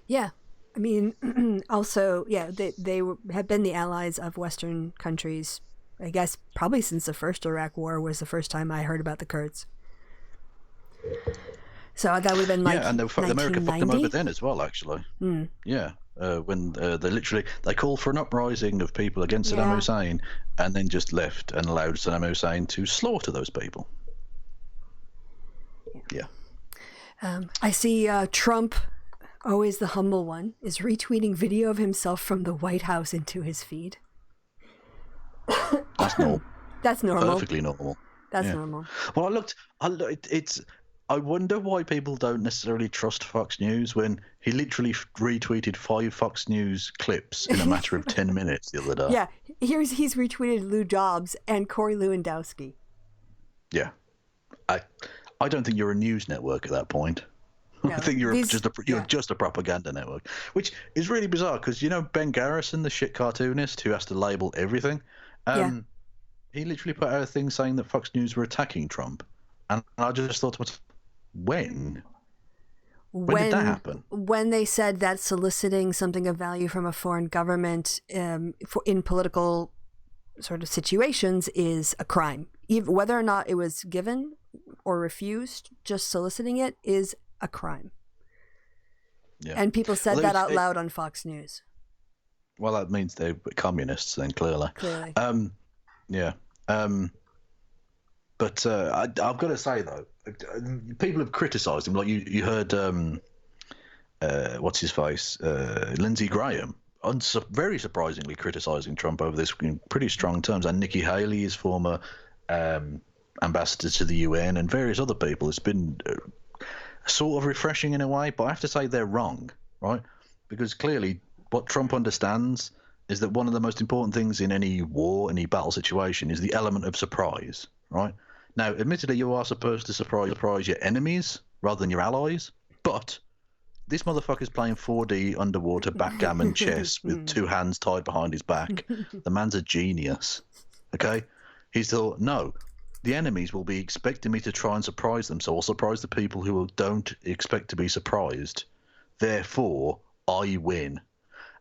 Yeah. I mean, also, yeah, they have been the allies of Western countries, I guess, probably since the first Iraq War was the first time I heard about the Kurds. So that would have been like and America fucked them over then as well, actually. Yeah, when they called for an uprising of people against Saddam Hussein, and then just left and allowed Saddam Hussein to slaughter those people. Yeah. I see Trump, always the humble one, is retweeting video of himself from the White House into his feed. That's normal. That's normal. Perfectly normal. That's normal. Well, I wonder why people don't necessarily trust Fox News when he literally retweeted 5 Fox News clips in a matter of 10 minutes the other day. Yeah, he's retweeted Lou Dobbs and Corey Lewandowski. Yeah, I don't think you're a news network at that point. No, I think you're just a propaganda network, which is really bizarre because Ben Garrison, the shit cartoonist who has to label everything. He literally put out a thing saying that Fox News were attacking Trump, and I just thought to myself, when did that happen? When they said that soliciting something of value from a foreign government in political sort of situations is a crime, whether or not it was given or refused, just soliciting it is a crime. Yeah. And people said that out loud on Fox News. Well, that means they're communists then, clearly. Yeah. But I've got to say, though, people have criticised him. Like you heard, what's his face? Lindsey Graham, very surprisingly criticising Trump over this in pretty strong terms. And Nikki Haley, his former ambassador to the UN, and various other people. It's been sort of refreshing in a way, but I have to say they're wrong, right? Because clearly what Trump understands is that one of the most important things in any war, any battle situation, is the element of surprise, right? Now, admittedly, you are supposed to surprise your enemies rather than your allies, but this motherfucker's playing 4D underwater backgammon chess with 2 hands tied behind his back. The man's a genius, okay? He's thought, no, the enemies will be expecting me to try and surprise them, so I'll surprise the people who don't expect to be surprised. Therefore, I win.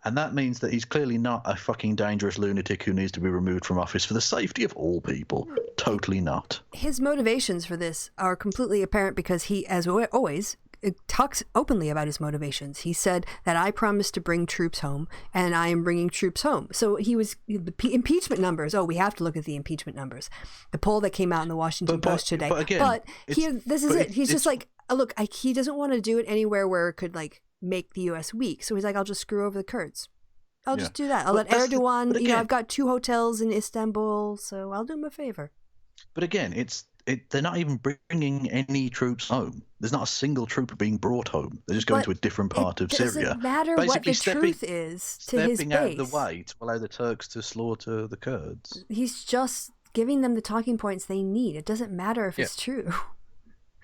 And that means that he's clearly not a fucking dangerous lunatic who needs to be removed from office for the safety of all people. Totally not. His motivations for this are completely apparent because he, as always, talks openly about his motivations. He said that I promised to bring troops home, and I am bringing troops home. So the impeachment numbers. Oh, we have to look at the impeachment numbers. The poll that came out in the Washington Post today. He's just like, look, he doesn't want to do it anywhere where it could make the U.S. weak. So he's like, I'll just screw over the Kurds. I'll just do that. I'll let Erdogan, I've got 2 hotels in Istanbul, so I'll do him a favor. But again, they're not even bringing any troops home. There's not a single trooper being brought home. They're just going to a different part of Syria. It doesn't matter what the truth is to his base. Stepping out of the way to allow the Turks to slaughter the Kurds. He's just giving them the talking points they need. It doesn't matter if it's true.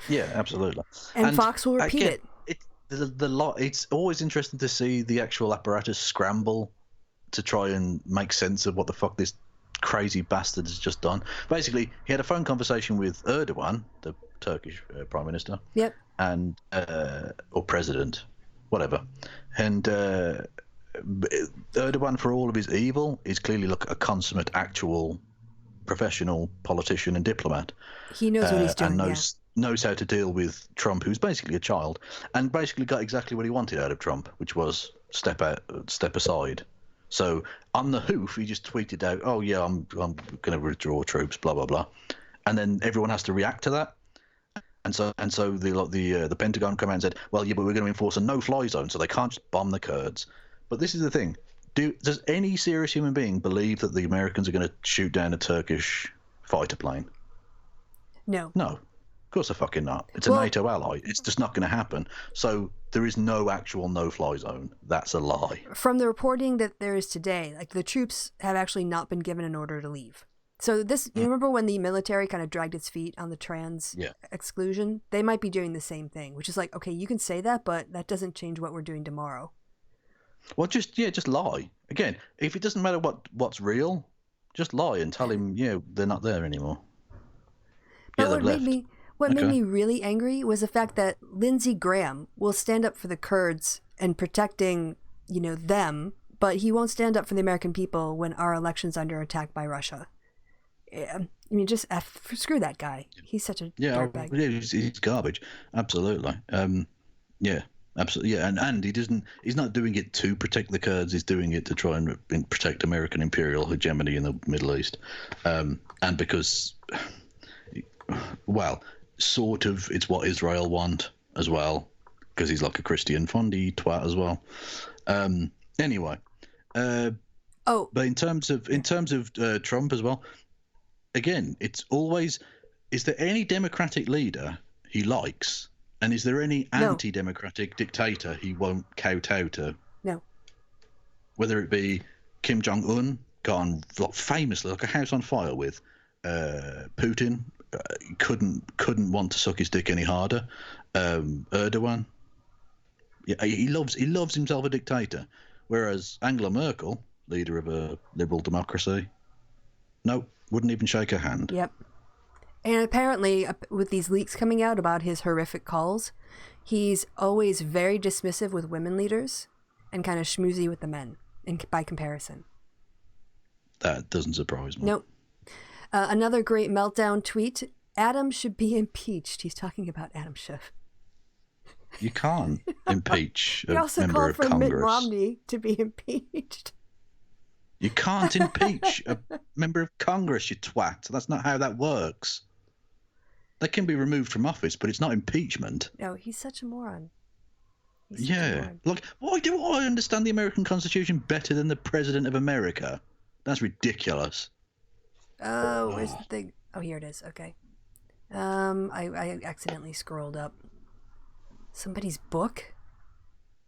Yeah, absolutely. And Fox will repeat it. It's always interesting to see the actual apparatus scramble to try and make sense of what the fuck this crazy bastard has just done. Basically, he had a phone conversation with Erdogan, the Turkish prime minister. Yep. And or president, whatever. And Erdogan, for all of his evil, is clearly a consummate, actual, professional politician and diplomat. He knows what he's doing, and knows how to deal with Trump, who's basically a child, and basically got exactly what he wanted out of Trump, which was step aside. So on the hoof, he just tweeted out, "Oh yeah, I'm going to withdraw troops," blah blah blah, and then everyone has to react to that. And so the Pentagon come out and said, "Well, yeah, but we're going to enforce a no-fly zone, so they can't just bomb the Kurds." But this is the thing: does any serious human being believe that the Americans are going to shoot down a Turkish fighter plane? No. No, of course they're fucking not. It's a NATO ally. It's just not going to happen. So there is no actual no-fly zone. That's a lie. From the reporting that there is today, like the troops have actually not been given an order to leave. So this, you remember when the military kind of dragged its feet on the trans exclusion? They might be doing the same thing, which is like, okay, you can say that, but that doesn't change what we're doing tomorrow. Well, just lie. Again, if it doesn't matter what's real, just lie and tell him, they're not there anymore. But what made me really angry was the fact that Lindsey Graham will stand up for the Kurds and protecting, them, but he won't stand up for the American people when our election's under attack by Russia. I mean, just screw that guy. He's such a dirtbag. Yeah, he's garbage. Absolutely. Absolutely. Yeah, and he's not doing it to protect the Kurds. He's doing it to try and protect American imperial hegemony in the Middle East. And because, well, sort of, it's what Israel want as well, because he's like a Christian fundy twat as well. Anyway. But in terms of Trump as well, again, it's always, is there any Democratic leader he likes? And is there any anti-democratic dictator he won't kowtow to? No. Whether it be Kim Jong-un, gone famously like a house on fire with, Putin, couldn't want to suck his dick any harder. Erdogan, he loves himself a dictator. Whereas Angela Merkel, leader of a liberal democracy, no, wouldn't even shake her hand. Yep. And apparently, with these leaks coming out about his horrific calls, he's always very dismissive with women leaders and kind of schmoozy with the men, by comparison. That doesn't surprise me. Nope. Another great meltdown tweet. Adam should be impeached. He's talking about Adam Schiff. You can't impeach a member of Congress. He also called for Mitt Romney to be impeached. You can't impeach a member of Congress, you twat. That's not how that works. They can be removed from office, but it's not impeachment. No, he's such a moron. Look, why do I understand the American Constitution better than the President of America? That's ridiculous. Oh, where's the thing? Oh, here it is. Okay. I accidentally scrolled up. Somebody's book?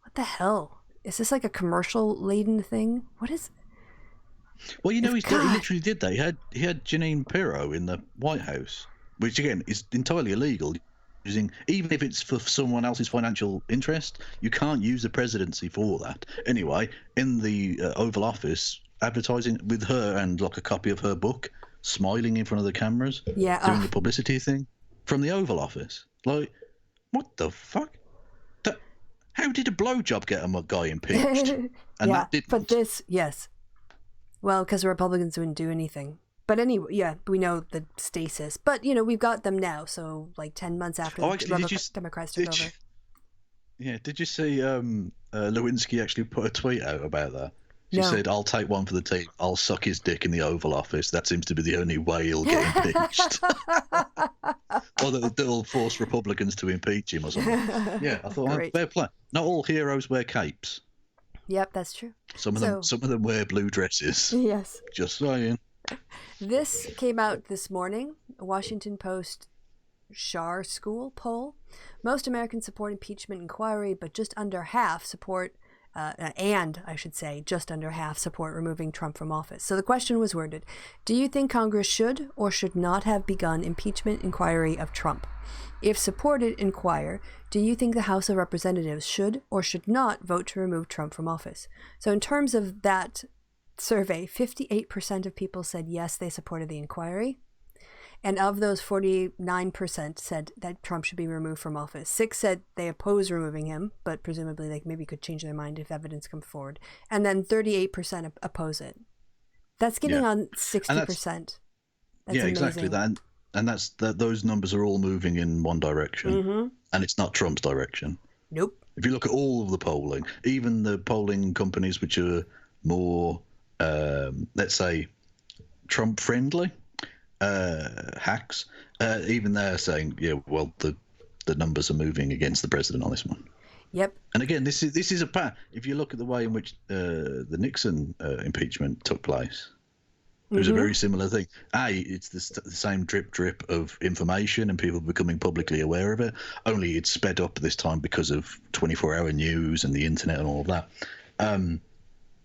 What the hell? Is this like a commercial-laden thing? What is... Well, he literally did that. He had Jeanine Pirro in the White House, which again is entirely illegal. Even if it's for someone else's financial interest, you can't use the presidency for that. Anyway, in the Oval Office, advertising with her and like a copy of her book, smiling in front of the cameras, doing the publicity thing from the Oval Office. Like, what the fuck? How did a blowjob get a guy impeached? And that didn't. But this, yes. Well, because the Republicans wouldn't do anything. But anyway, we know the stasis. But, we've got them now. So, 10 months after the Democrats took over. Did you see Lewinsky actually put a tweet out about that? She said, "I'll take one for the team. I'll suck his dick in the Oval Office. That seems to be the only way he'll get impeached." Or that they'll force Republicans to impeach him or something. Yeah, I thought, fair play. Not all heroes wear capes. Yep, that's true. Some of them wear blue dresses. Yes. Just saying. This came out this morning. A Washington Post Schar School poll. Most Americans support impeachment inquiry, but just under half support, just under half support removing Trump from office. So the question was worded, do you think Congress should or should not have begun impeachment inquiry of Trump? If supported inquire, do you think the House of Representatives should or should not vote to remove Trump from office? So in terms of that survey, 58% of people said yes, they supported the inquiry. And of those, 49% said that Trump should be removed from office. 6 said they oppose removing him, but presumably they maybe could change their mind if evidence comes forward. And then 38% oppose it. That's getting on 60%. That's amazing. Exactly. Those numbers are all moving in one direction, and it's not Trump's direction. Nope. If you look at all of the polling, even the polling companies which are more, let's say, Trump friendly, hacks, even they're saying, the numbers are moving against the president on this one. Yep. And again, this is a pattern. If you look at the way in which the Nixon impeachment took place, it was a very similar thing. It's the same drip of information and people becoming publicly aware of it. Only it's sped up this time because of 24-hour news and the internet and all of that.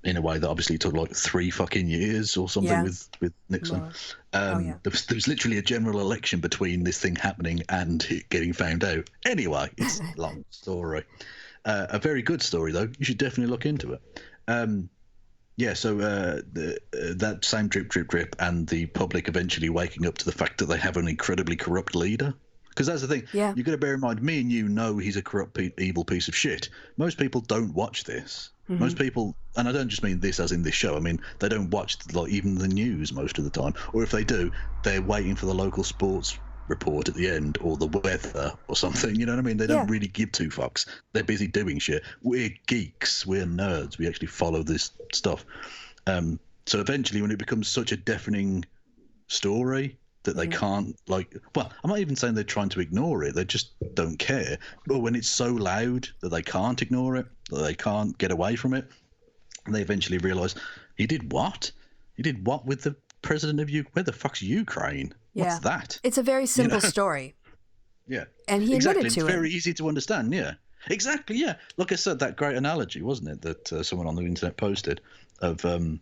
In a way that obviously took like 3 fucking years or something with Nixon. There was literally a general election between this thing happening and it getting found out. Anyway, it's a long story. A very good story, though. You should definitely look into it. So that same drip and the public eventually waking up to the fact that they have an incredibly corrupt leader. Because that's the thing. Yeah. You've got to bear in mind, me and you know he's a corrupt, evil piece of shit. Most people don't watch this. Most people, and I don't just mean this as in this show, I mean they don't watch even the news most of the time. Or if they do, they're waiting for the local sports report at the end or the weather or something. You know what I mean? They don't really give 2 fucks. They're busy doing shit. We're geeks. We're nerds. We actually follow this stuff. So eventually when it becomes such a deafening story that they can't, I'm not even saying they're trying to ignore it, they just don't care. But when it's so loud that they can't ignore it, that they can't get away from it, and they eventually realise, he did what? He did what with the president of Ukraine? Where the fuck's Ukraine? What's that? It's a very simple story. Yeah. And he admitted to it. It's very easy to understand, Exactly, yeah. Like I said, that great analogy, wasn't it, that someone on the internet posted of when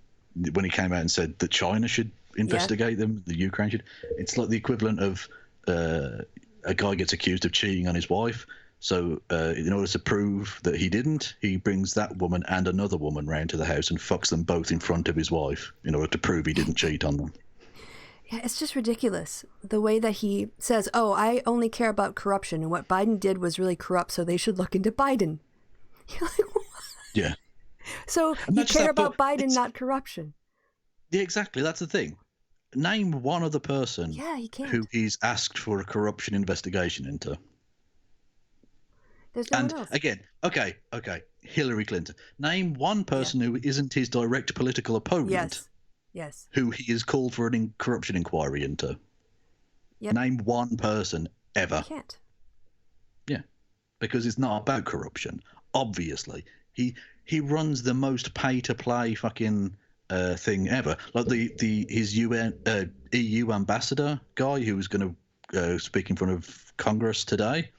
he came out and said that China should investigate them, the Ukraine should. It's like the equivalent of a guy gets accused of cheating on his wife. So in order to prove that he didn't, he brings that woman and another woman round to the house and fucks them both in front of his wife in order to prove he didn't cheat on them. Yeah, it's just ridiculous. The way that he says, I only care about corruption, and what Biden did was really corrupt, so they should look into Biden. You're like, what? Yeah. So you care about Biden, not corruption. Yeah, exactly. That's the thing. Name one other person who he's asked for a corruption investigation into. There's no one else. Again, okay, Hillary Clinton. Name one person who isn't his direct political opponent. Yes. Who he has called for a corruption inquiry into. Yep. Name one person ever. You can't. Yeah, because it's not about corruption. Obviously, he runs the most pay-to-play fucking thing ever. Like his EU ambassador guy who was going to speak in front of Congress today.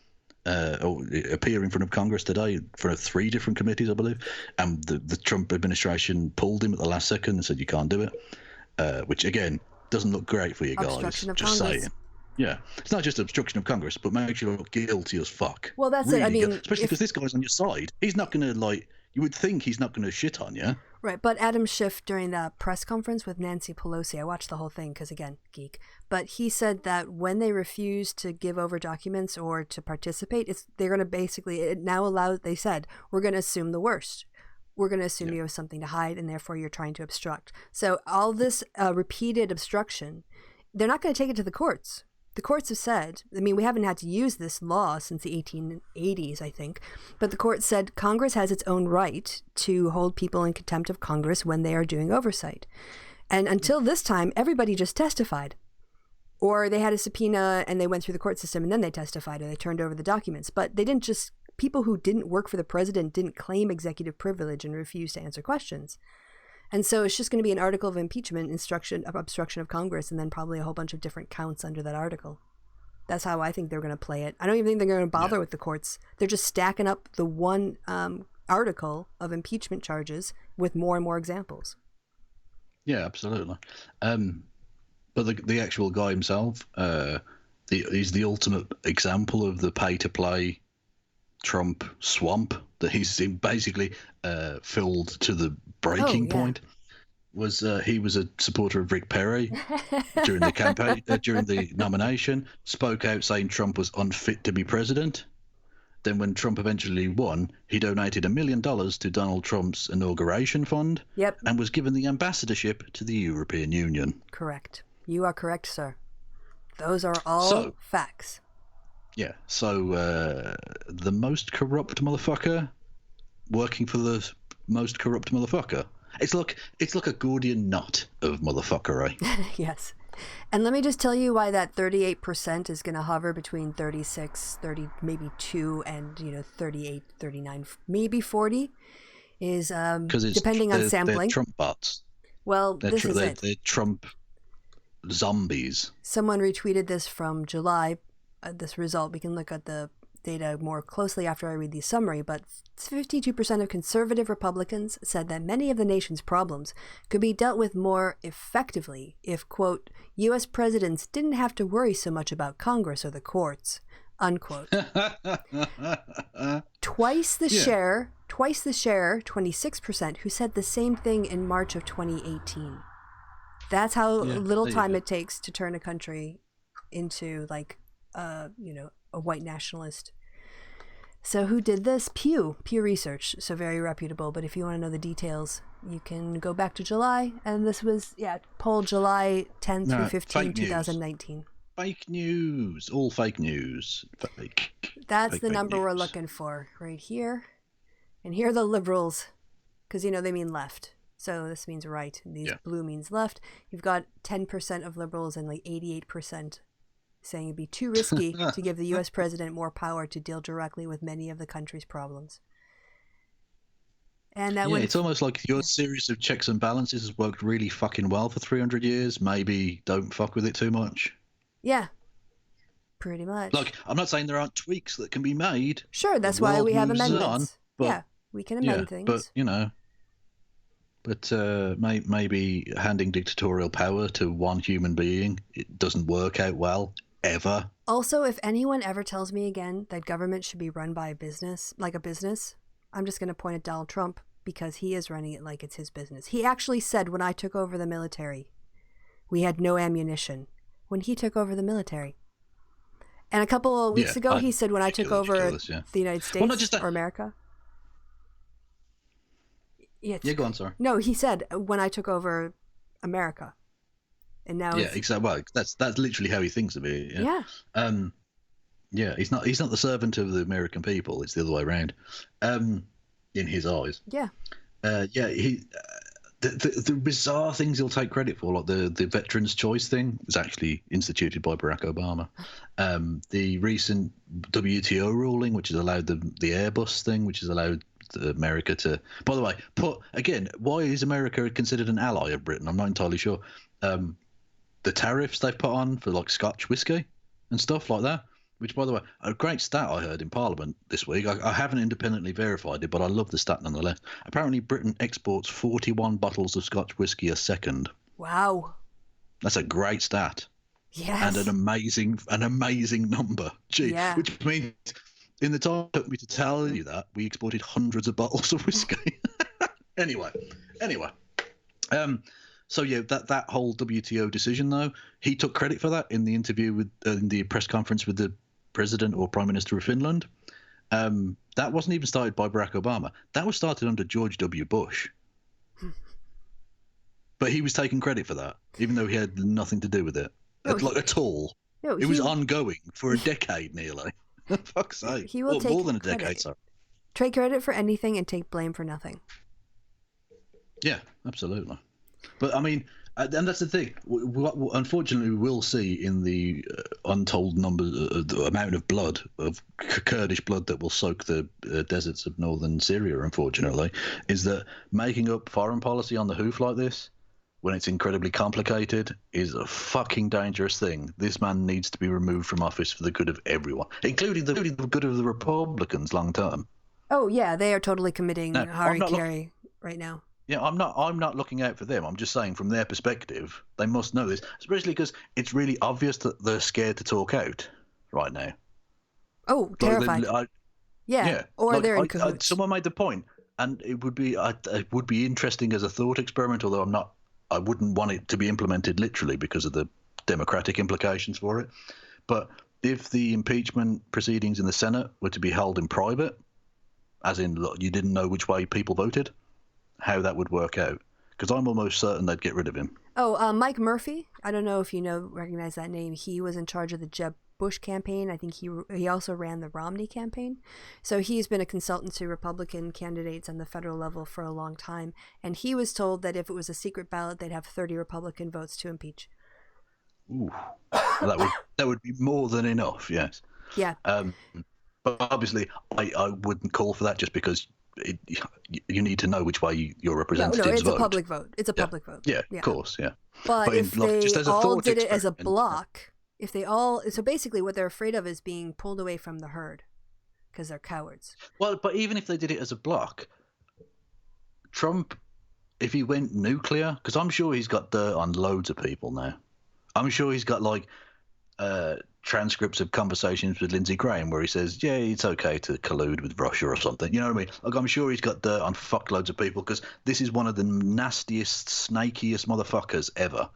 Or appear in front of Congress today for 3 different committees, I believe, and the Trump administration pulled him at the last second and said you can't do it, which again doesn't look great for you guys. Obstruction of just Congress. saying. Yeah, it's not just obstruction of Congress, but makes you look guilty as fuck. Well, that's really it. I mean, especially because this guy's on your side. He's not going to you would think he's not going to shit on you. Right, but Adam Schiff during the press conference with Nancy Pelosi, I watched the whole thing because, again, geek, but he said that when they refuse to give over documents or to participate, they're going to basically, it now allows, they said, we're going to assume the worst. We're going to assume you have something to hide and therefore you're trying to obstruct. So all this repeated obstruction, they're not going to take it to the courts. The courts have said, I mean, we haven't had to use this law since the 1880s, I think, but the court said Congress has its own right to hold people in contempt of Congress when they are doing oversight. And until this time, everybody just testified. Or they had a subpoena and they went through the court system and then they testified or they turned over the documents. But they didn't just, people who didn't work for the president didn't claim executive privilege and refuse to answer questions. And so it's just going to be an article of impeachment, obstruction of Congress, and then probably a whole bunch of different counts under that article. That's how I think they're going to play it. I don't even think they're going to bother with the courts. They're just stacking up the one article of impeachment charges with more and more examples. Yeah, absolutely. But the actual guy himself, he's the ultimate example of the pay-to-play Trump swamp that he's basically filled to the breaking point. he was a supporter of Rick Perry during the campaign, during the nomination, spoke out saying Trump was unfit to be president. Then when Trump eventually won, he donated $1 million to Donald Trump's inauguration fund. Yep. And was given the ambassadorship to the European Union. Correct. You are correct, sir. Those are all facts. Yeah. So the most corrupt motherfucker working for the most corrupt motherfucker. It's like a Gordian knot of motherfuckery. Yes. And let me just tell you why that 38% is going to hover between 36, 30, maybe 2 and 38, 39, maybe 40 is depending on sampling. They're Trump bots. Well, they're Trump zombies. Someone retweeted this from July, this result. We can look at the data more closely after I read the summary, but 52% of conservative Republicans said that many of the nation's problems could be dealt with more effectively if, quote, U.S. presidents didn't have to worry so much about Congress or the courts, unquote. Twice the share, 26%, who said the same thing in March of 2018. That's how little time it takes to turn a country into a white nationalist. So who did this? Pew Research. So very reputable. But if you want to know the details, you can go back to July. And this was, poll July 10 through 15, 2019. Fake news. All fake news. Fake. That's the number we're looking for right here. And here are the liberals. Because, they mean left. So this means right. And these blue means left. You've got 10% of liberals and 88% saying it'd be too risky to give the U.S. president more power to deal directly with many of the country's problems. And that it's almost like your series of checks and balances has worked really fucking well for 300 years. Maybe don't fuck with it too much. Yeah, pretty much. Like, I'm not saying there aren't tweaks that can be made. Sure, that's why we have amendments. We can amend things. But maybe handing dictatorial power to one human being, it doesn't work out well. Ever. Also, if anyone ever tells me again that government should be run by a business, I'm just going to point at Donald Trump because he is running it like it's his business. He actually said when I took over the military, we had no ammunition. When he took over the military. And a couple of weeks ago, he said when I took over the United States or America. Go on, sorry. No, he said when I took over America. And now exactly. Well, that's literally how he thinks of it. He's not the servant of the American people. It's the other way around, in his eyes. The bizarre things he'll take credit for, like the Veterans' Choice thing, was actually instituted by Barack Obama. The recent WTO ruling, which has allowed the Airbus thing, which has allowed America to. By the way, why is America considered an ally of Britain? I'm not entirely sure. The tariffs they've put on for Scotch whiskey and stuff like that, which, by the way, a great stat I heard in Parliament this week. I haven't independently verified it, but I love the stat nonetheless. Apparently, Britain exports 41 bottles of Scotch whiskey a second. Wow. That's a great stat. Yes. And an amazing number. Which means in the time it took me to tell you that, we exported hundreds of bottles of whiskey. Anyway. So that whole WTO decision, though, he took credit for that in the interview in the press conference with the president or prime minister of Finland. That wasn't even started by Barack Obama. That was started under George W. Bush. But he was taking credit for that, even though he had nothing to do with it, at all. No, it was ongoing for a decade nearly. Fuck's sake. He will take more than a decade. Sorry. Take credit for anything and take blame for nothing. Yeah, absolutely. But I mean, and that's the thing. Unfortunately, we will see in the untold number, the amount of blood, of Kurdish blood that will soak the deserts of northern Syria, unfortunately, is that making up foreign policy on the hoof like this, when it's incredibly complicated, is a fucking dangerous thing. This man needs to be removed from office for the good of everyone, including the good of the Republicans long term. Oh, yeah, they are totally committing harikari right now. Yeah, I'm not looking out for them. I'm just saying from their perspective, they must know this, especially because it's really obvious that they're scared to talk out right now. Oh, terrified. Or they're in cahoots. Someone made the point, and it would be interesting as a thought experiment, although I'm not I wouldn't want it to be implemented literally because of the democratic implications for it. But if the impeachment proceedings in the Senate were to be held in private, as in look, you didn't know which way people voted, how that would work out. Because I'm almost certain they'd get rid of him. Oh, Mike Murphy. I don't know if you recognize that name. He was in charge of the Jeb Bush campaign. I think he also ran the Romney campaign. So he's been a consultant to Republican candidates on the federal level for a long time. And he was told that if it was a secret ballot, they'd have 30 Republican votes to impeach. Ooh, that would be more than enough. Yes. Yeah. But obviously, I wouldn't call for that just because you need to know which way your representatives vote. No, it's a public vote. It's a public vote. Yeah, of course, yeah. But if they just as a all thought did it as a experiment, block, if they all, so basically what they're afraid of is being pulled away from the herd because they're cowards. Well, but even if they did it as a block, Trump, if he went nuclear, because I'm sure he's got dirt on loads of people now. I'm sure he's got like transcripts of conversations with Lindsey Graham where he says, yeah, it's okay to collude with Russia or something. You know what I mean? Like, I'm sure he's got dirt on fuckloads of people because this is one of the nastiest, snakiest motherfuckers ever.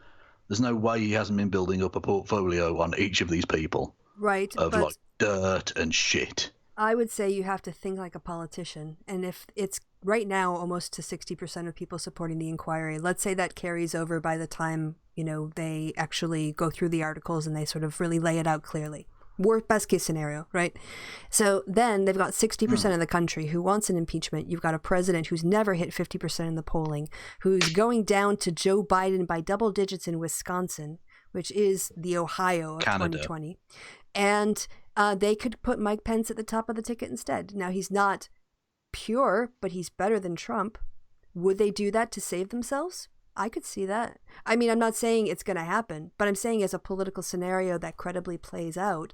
There's no way he hasn't been building up a portfolio on each of these people. Right. Of like dirt and shit. I would say you have to think like a politician. And if it's right now almost to 60% of people supporting the inquiry, let's say that carries over by the time, they actually go through the articles and they sort of really lay it out clearly. Best case scenario, right? So then they've got 60% of the country who wants an impeachment. You've got a president who's never hit 50% in the polling, who's going down to Joe Biden by double digits in Wisconsin, which is the Ohio of Canada. 2020. And they could put Mike Pence at the top of the ticket instead. Now, he's not pure, but he's better than Trump. Would they do that to save themselves? I could see that. I mean, I'm not saying it's going to happen, but I'm saying as a political scenario that credibly plays out,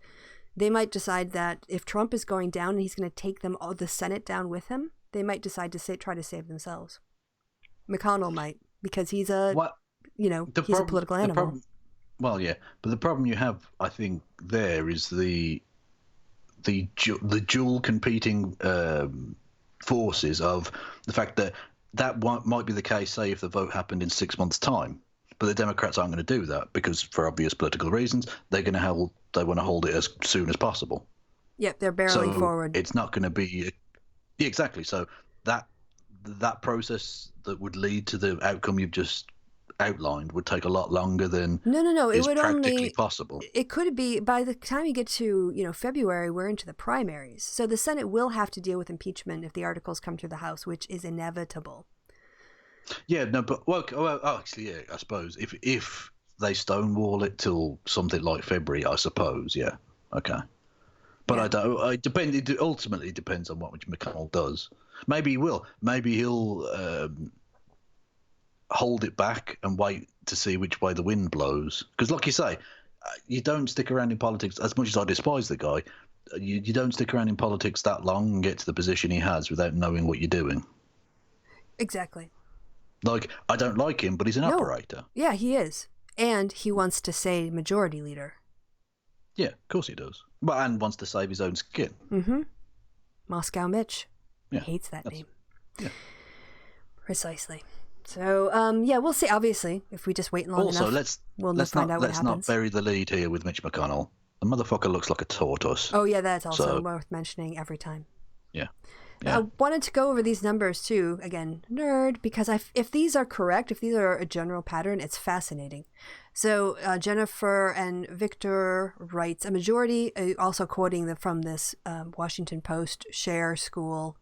they might decide that if Trump is going down and he's going to take the Senate down with him, they might decide to try to save themselves. McConnell might, because he's a political animal. Well, yeah, but the problem you have, I think, there is the dual competing forces of the fact that might be the case, say, if the vote happened in 6 months' time. But the Democrats aren't going to do that because, for obvious political reasons, they want to hold it as soon as possible. Yep, they're barreling forward. It's not going to be exactly. So that process that would lead to the outcome you've just outlined would take a lot longer than it would practically possible. It could be by the time you get to February, we're into the primaries, so the Senate will have to deal with impeachment if the articles come through the House, which is inevitable. Yeah, no, but actually, yeah, I suppose if they stonewall it till something like February, I suppose, yeah, okay. But yeah. I don't. It ultimately depends on what McConnell does. Maybe he will. Maybe he'll hold it back and wait to see which way the wind blows. Because, like you say, you don't stick around in politics. As much as I despise the guy, you don't stick around in politics that long and get to the position he has without knowing what you're doing. Exactly. Like, I don't like him, but he's an operator. Yeah, he is. And he wants to say majority leader. Yeah, of course he does. But and wants to save his own skin. Mm-hmm. Moscow Mitch. Yeah, he hates that name. Yeah. Precisely. So, we'll see. Obviously, if we just wait long enough, we'll find out what happens. Let's not bury the lead here with Mitch McConnell. The motherfucker looks like a tortoise. Oh, yeah, that's also worth mentioning every time. Yeah. I wanted to go over these numbers too, again, nerd, because if these are correct, if these are a general pattern, it's fascinating. So Jennifer and Victor writes, a majority, also quoting from this Washington Post Shar School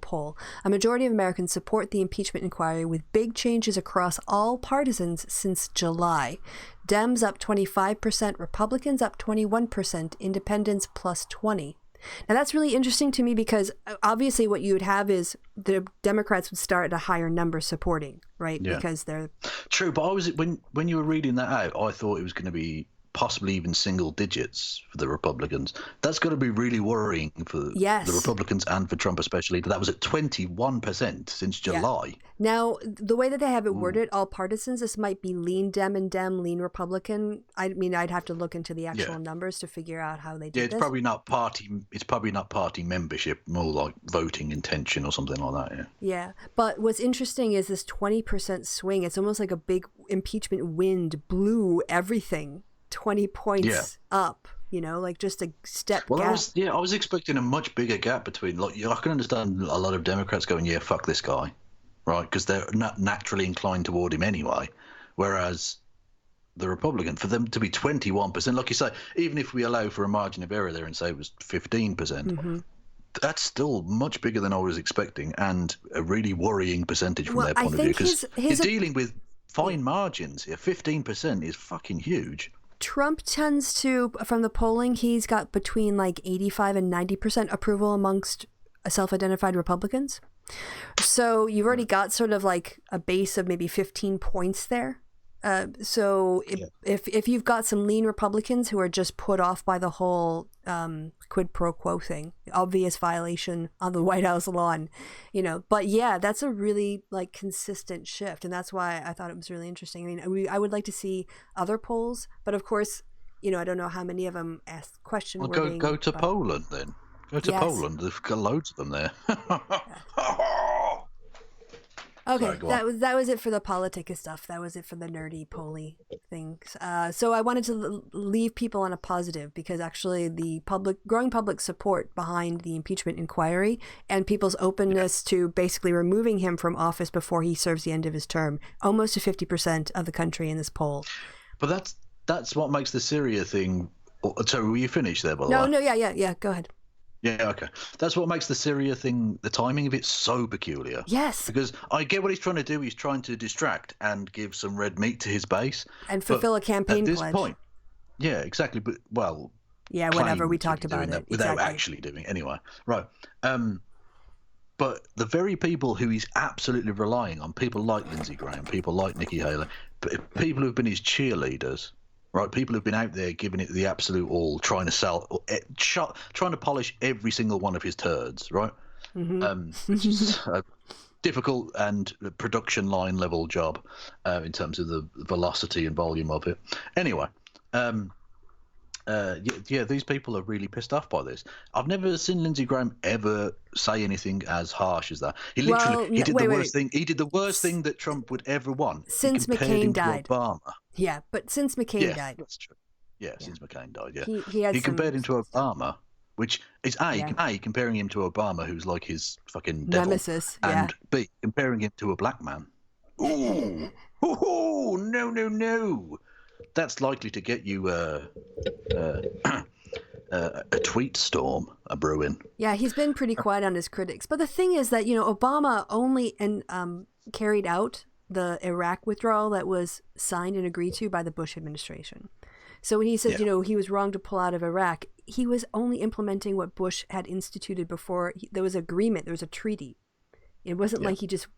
poll, a majority of Americans support the impeachment inquiry with big changes across all partisans since July. Dems up 25%, Republicans up 21%, Independents plus 20%. Now, that's really interesting to me because obviously what you would have is the Democrats would start at a higher number supporting, right? Yeah. Because they're... True, but when you were reading that out, I thought it was going to be possibly even single digits for the Republicans. That's got to be really worrying for Yes. the Republicans and for Trump especially. That was at 21% since July. Yeah. Now, the way that they have it worded, all partisans, this might be lean Dem and Dem, lean Republican. I mean, I'd have to look into the actual numbers to figure out how they did this. It's probably not party. It's probably not party membership, more like voting intention or something like that. Yeah. But what's interesting is this 20% swing. It's almost like a big impeachment wind blew everything 20 points up. You know, like just a step gap. I was expecting a much bigger gap between. Like, I can understand a lot of Democrats going, "Yeah, fuck this guy," right? Because they're not naturally inclined toward him anyway. Whereas the Republican, for them to be 21%, like you say, even if we allow for a margin of error there and say it was 15%, that's still much bigger than I was expecting, and a really worrying percentage from their point of view. Because you're dealing with fine margins here. 15% is fucking huge. Trump tends to, from the polling, he's got between like 85 and 90% approval amongst self-identified Republicans. So you've already got sort of like a base of maybe 15 points there. If you've got some lean Republicans who are just put off by the whole quid pro quo thing, obvious violation on the White House lawn, you know, but yeah, that's a really like consistent shift. And that's why I thought it was really interesting. I mean, I would like to see other polls, but of course, you know, I don't know how many of them ask question wording. Go to Poland then. Go to Poland. They've got loads of them there. Okay, sorry, that was it for the politica stuff. That was it for the nerdy poly things. So I wanted to leave people on a positive, because actually the growing public support behind the impeachment inquiry and people's openness to basically removing him from office before he serves the end of his term, almost to 50% of the country in this poll. But that's what makes the Syria thing. So were you finished there, by the way? No, yeah. Go ahead. Yeah, okay. That's what makes the Syria thing, the timing of it, so peculiar. Yes. Because I get what he's trying to do. He's trying to distract and give some red meat to his base. And fulfill a campaign pledge. At this point, yeah, exactly. But, well... Yeah, whatever, we talked about it. Without actually doing it. Anyway, right. But the very people who he's absolutely relying on, people like Lindsey Graham, people like Nikki Haley, people who've been his cheerleaders... Right, people who've been out there giving it the absolute all, trying to polish every single one of his turds, right? Which is a difficult and production line level job in terms of the velocity and volume of it. Anyway, these people are really pissed off by this. I've never seen Lindsey Graham ever say anything as harsh as that. He literally did the worst thing. He did the worst thing that Trump would ever want. Since McCain died. Obama. Yeah, but since McCain died. That's true. Yeah, since McCain died, he compared him to Obama, which is A, comparing him to Obama, who's like his fucking devil, nemesis, and B, comparing him to a black man. Ooh, no. That's likely to get you a tweet storm brewing. Yeah, he's been pretty quiet on his critics. But the thing is that, you know, Obama only carried out the Iraq withdrawal that was signed and agreed to by the Bush administration. So when he said, you know, he was wrong to pull out of Iraq, he was only implementing what Bush had instituted before. There was agreement. There was a treaty. It wasn't like he just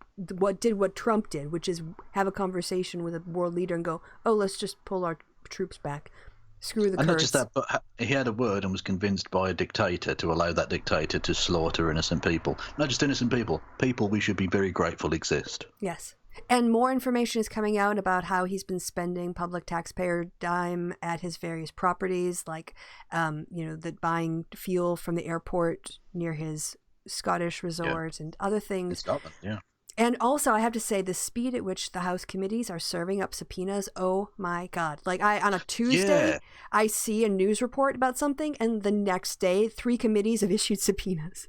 did what Trump did, which is have a conversation with a world leader and go, oh, let's just pull our troops back. Screw the Kurds. And not just that, but he had a word and was convinced by a dictator to allow that dictator to slaughter innocent people. Not just innocent people. People we should be very grateful exist. Yes. And more information is coming out about how he's been spending public taxpayer dime at his various properties, like, buying fuel from the airport near his Scottish resort and other things. Scotland, yeah. And also, I have to say, the speed at which the House committees are serving up subpoenas, oh my God. Like, on a Tuesday, I see a news report about something, and the next day, 3 committees have issued subpoenas.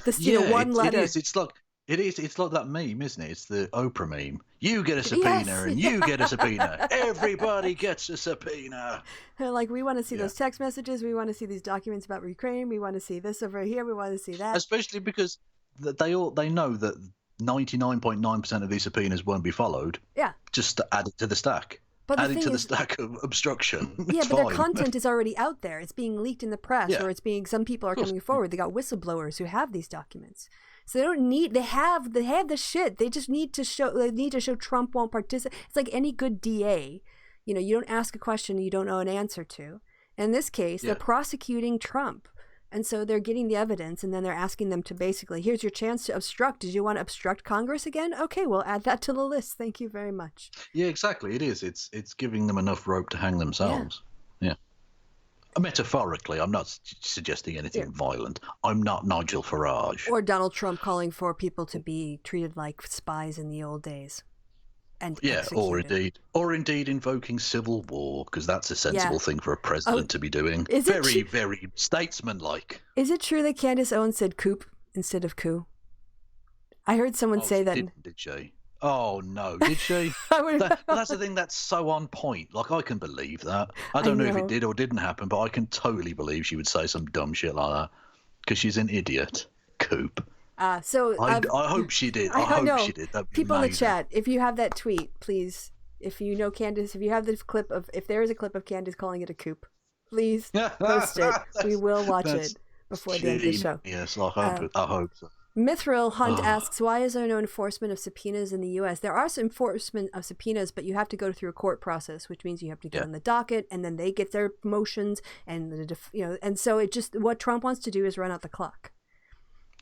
One letter. It is. It's like that meme, isn't it? It's the Oprah meme. You get a subpoena and you get a subpoena. Everybody gets a subpoena. Like, we want to see those text messages. We want to see these documents about Ukraine. We want to see this over here. We want to see that. Especially because they know that 99.9% of these subpoenas won't be followed. Yeah. Just to add it to the stack. But add it to the stack of obstruction. Yeah, but their content is already out there. It's being leaked in the press, or some people are coming forward. They got whistleblowers who have these documents. So they have the shit. They just need to show Trump won't participate. It's like any good DA, you don't ask a question you don't know an answer to. In this case, they're prosecuting Trump. And so they're getting the evidence, and then they're asking them to basically, here's your chance to obstruct. Did you want to obstruct Congress again? Okay, we'll add that to the list. Thank you very much. Yeah, exactly. It is. It's giving them enough rope to hang themselves. Yeah. Metaphorically, I'm not suggesting anything violent. I'm not Nigel Farage. Or Donald Trump calling for people to be treated like spies in the old days. And executed. or indeed invoking civil war, because that's a sensible thing for a president to be doing. Very statesman-like. Is it true that Candace Owens said coup instead of coup? I heard someone say that. Did she? Oh no, did she? That's the thing that's so on point. Like, I can believe that. I don't know if it did or didn't happen, but I can totally believe she would say some dumb shit like that because she's an idiot. Coup. I hope she did. I hope she did. People in the chat, if you have that tweet, please, if you know Candace, if you have this clip if there is a clip of Candace calling it a coup, please post it. We will watch it before the end of the show. Yes, I hope so. Mithril Hunt asks, why is there no enforcement of subpoenas in the U.S.? There are some enforcement of subpoenas, but you have to go through a court process, which means you have to get on the docket, and then they get their motions, and and so what Trump wants to do is run out the clock.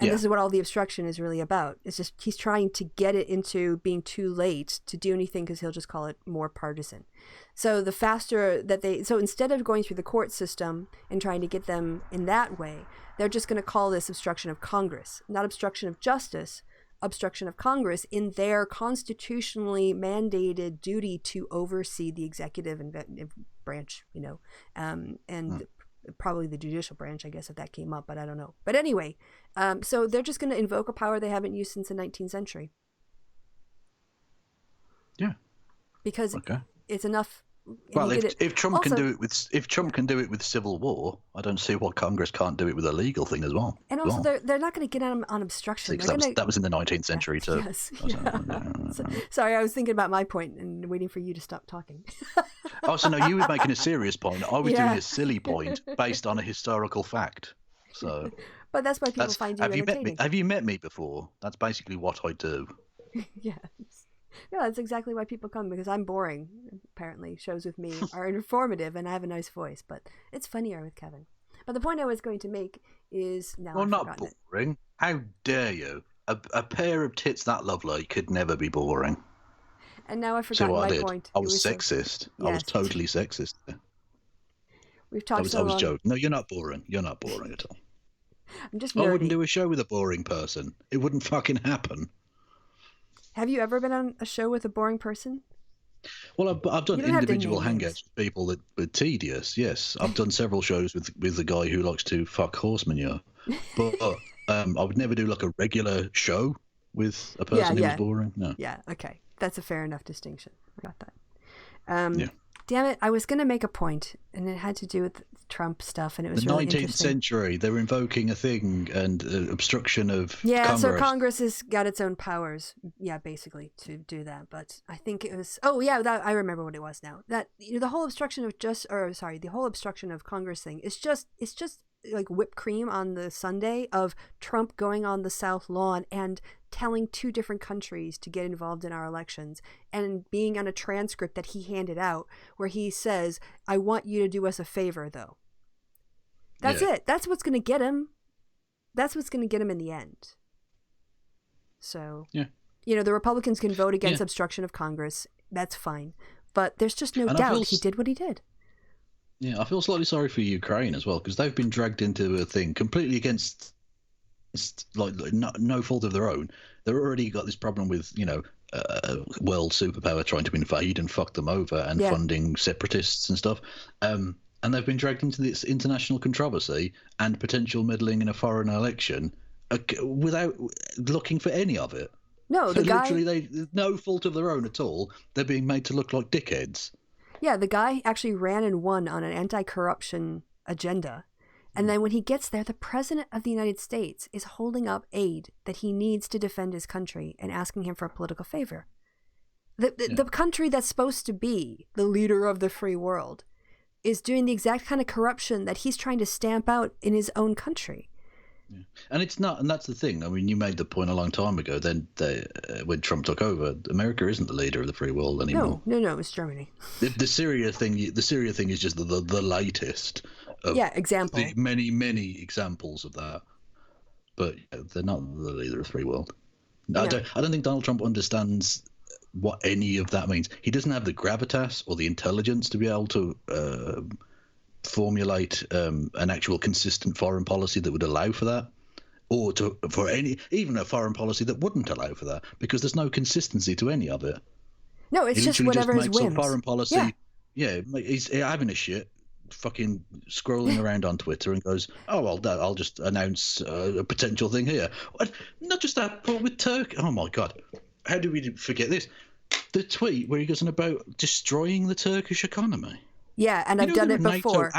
And this is what all the obstruction is really about. It's just he's trying to get it into being too late to do anything because he'll just call it more partisan. So the faster that so instead of going through the court system and trying to get them in that way, they're just going to call this obstruction of Congress, not obstruction of justice, obstruction of Congress in their constitutionally mandated duty to oversee the executive and branch, probably the judicial branch, I guess, if that came up, but I don't know. But anyway, so they're just going to invoke a power they haven't used since the 19th century. Yeah. Because it's enough. Well, if Trump can do it with civil war, I don't see why Congress can't do it with a legal thing as well. And also, they're not going to get on obstruction. That was in the 19th century too. Yes. Sorry, I was thinking about my point and waiting for you to stop talking. So no, you were making a serious point. I was doing a silly point based on a historical fact. So. But that's why people find you entertaining. Have you met me before? That's basically what I do. Yes. Yeah, that's exactly why people come, because I'm boring. Apparently, shows with me are informative and I have a nice voice, but it's funnier with Kevin. But the point I was going to make is now I've not boring. It. How dare you? A pair of tits that lovely could never be boring. And now I've forgotten my point. I was sexist. I was totally sexist. We've talked I was joking. No, you're not boring. You're not boring at all. I'm just nerdy. I wouldn't do a show with a boring person. It wouldn't fucking happen. Have you ever been on a show with a boring person? Well, I've done individual hangouts with people that were tedious. Yes, I've done several shows with the guy who likes to fuck horse manure. But I would never do like a regular show with a person who was boring. No. Yeah. Okay, that's a fair enough distinction. I got that. Damn it! I was going to make a point, and it had to do with Trump stuff, and it was the really 19th century. They're invoking a thing and obstruction of Congress. So Congress has got its own powers, basically to do that. But I think it was I remember what it was now. That the whole obstruction of Congress thing is just like whipped cream on the sundae of Trump going on the South Lawn and telling 2 different countries to get involved in our elections, and being on a transcript that he handed out where he says, I want you to do us a favor though. That's it. That's what's going to get him. That's what's going to get him in the end. So, the Republicans can vote against obstruction of Congress. That's fine. But there's just no doubt he did what he did. Yeah, I feel slightly sorry for Ukraine as well, because they've been dragged into a thing completely against no fault of their own. They've already got this problem with, world superpower trying to invade and fuck them over and funding separatists and stuff. And they've been dragged into this international controversy and potential meddling in a foreign election without looking for any of it. No, so literally, no fault of their own at all. They're being made to look like dickheads. Yeah, the guy actually ran and won on an anti-corruption agenda. And then when he gets there, the president of the United States is holding up aid that he needs to defend his country and asking him for a political favor. The country that's supposed to be the leader of the free world is doing the exact kind of corruption that he's trying to stamp out in his own country. And it's not, and that's the thing. I mean, you made the point a long time ago. Then when Trump took over, America isn't the leader of the free world anymore. No, it's Germany. The Syria thing is just the latest. Of example. The many examples of that. But they're not the leader of the free world. I don't think Donald Trump understands what any of that means. He doesn't have the gravitas or the intelligence to be able to formulate an actual consistent foreign policy that would allow for that, or for even a foreign policy that wouldn't allow for that, because there's no consistency to any of it. No, it's just whatever his whims. Some foreign policy. Yeah, he's having a shit, fucking scrolling around on Twitter and goes, "Oh well, I'll just announce a potential thing here." Not just that, but with Turkey. Oh my God, how do we forget this? The tweet where he goes on about destroying the Turkish economy. Yeah, and I've done it before.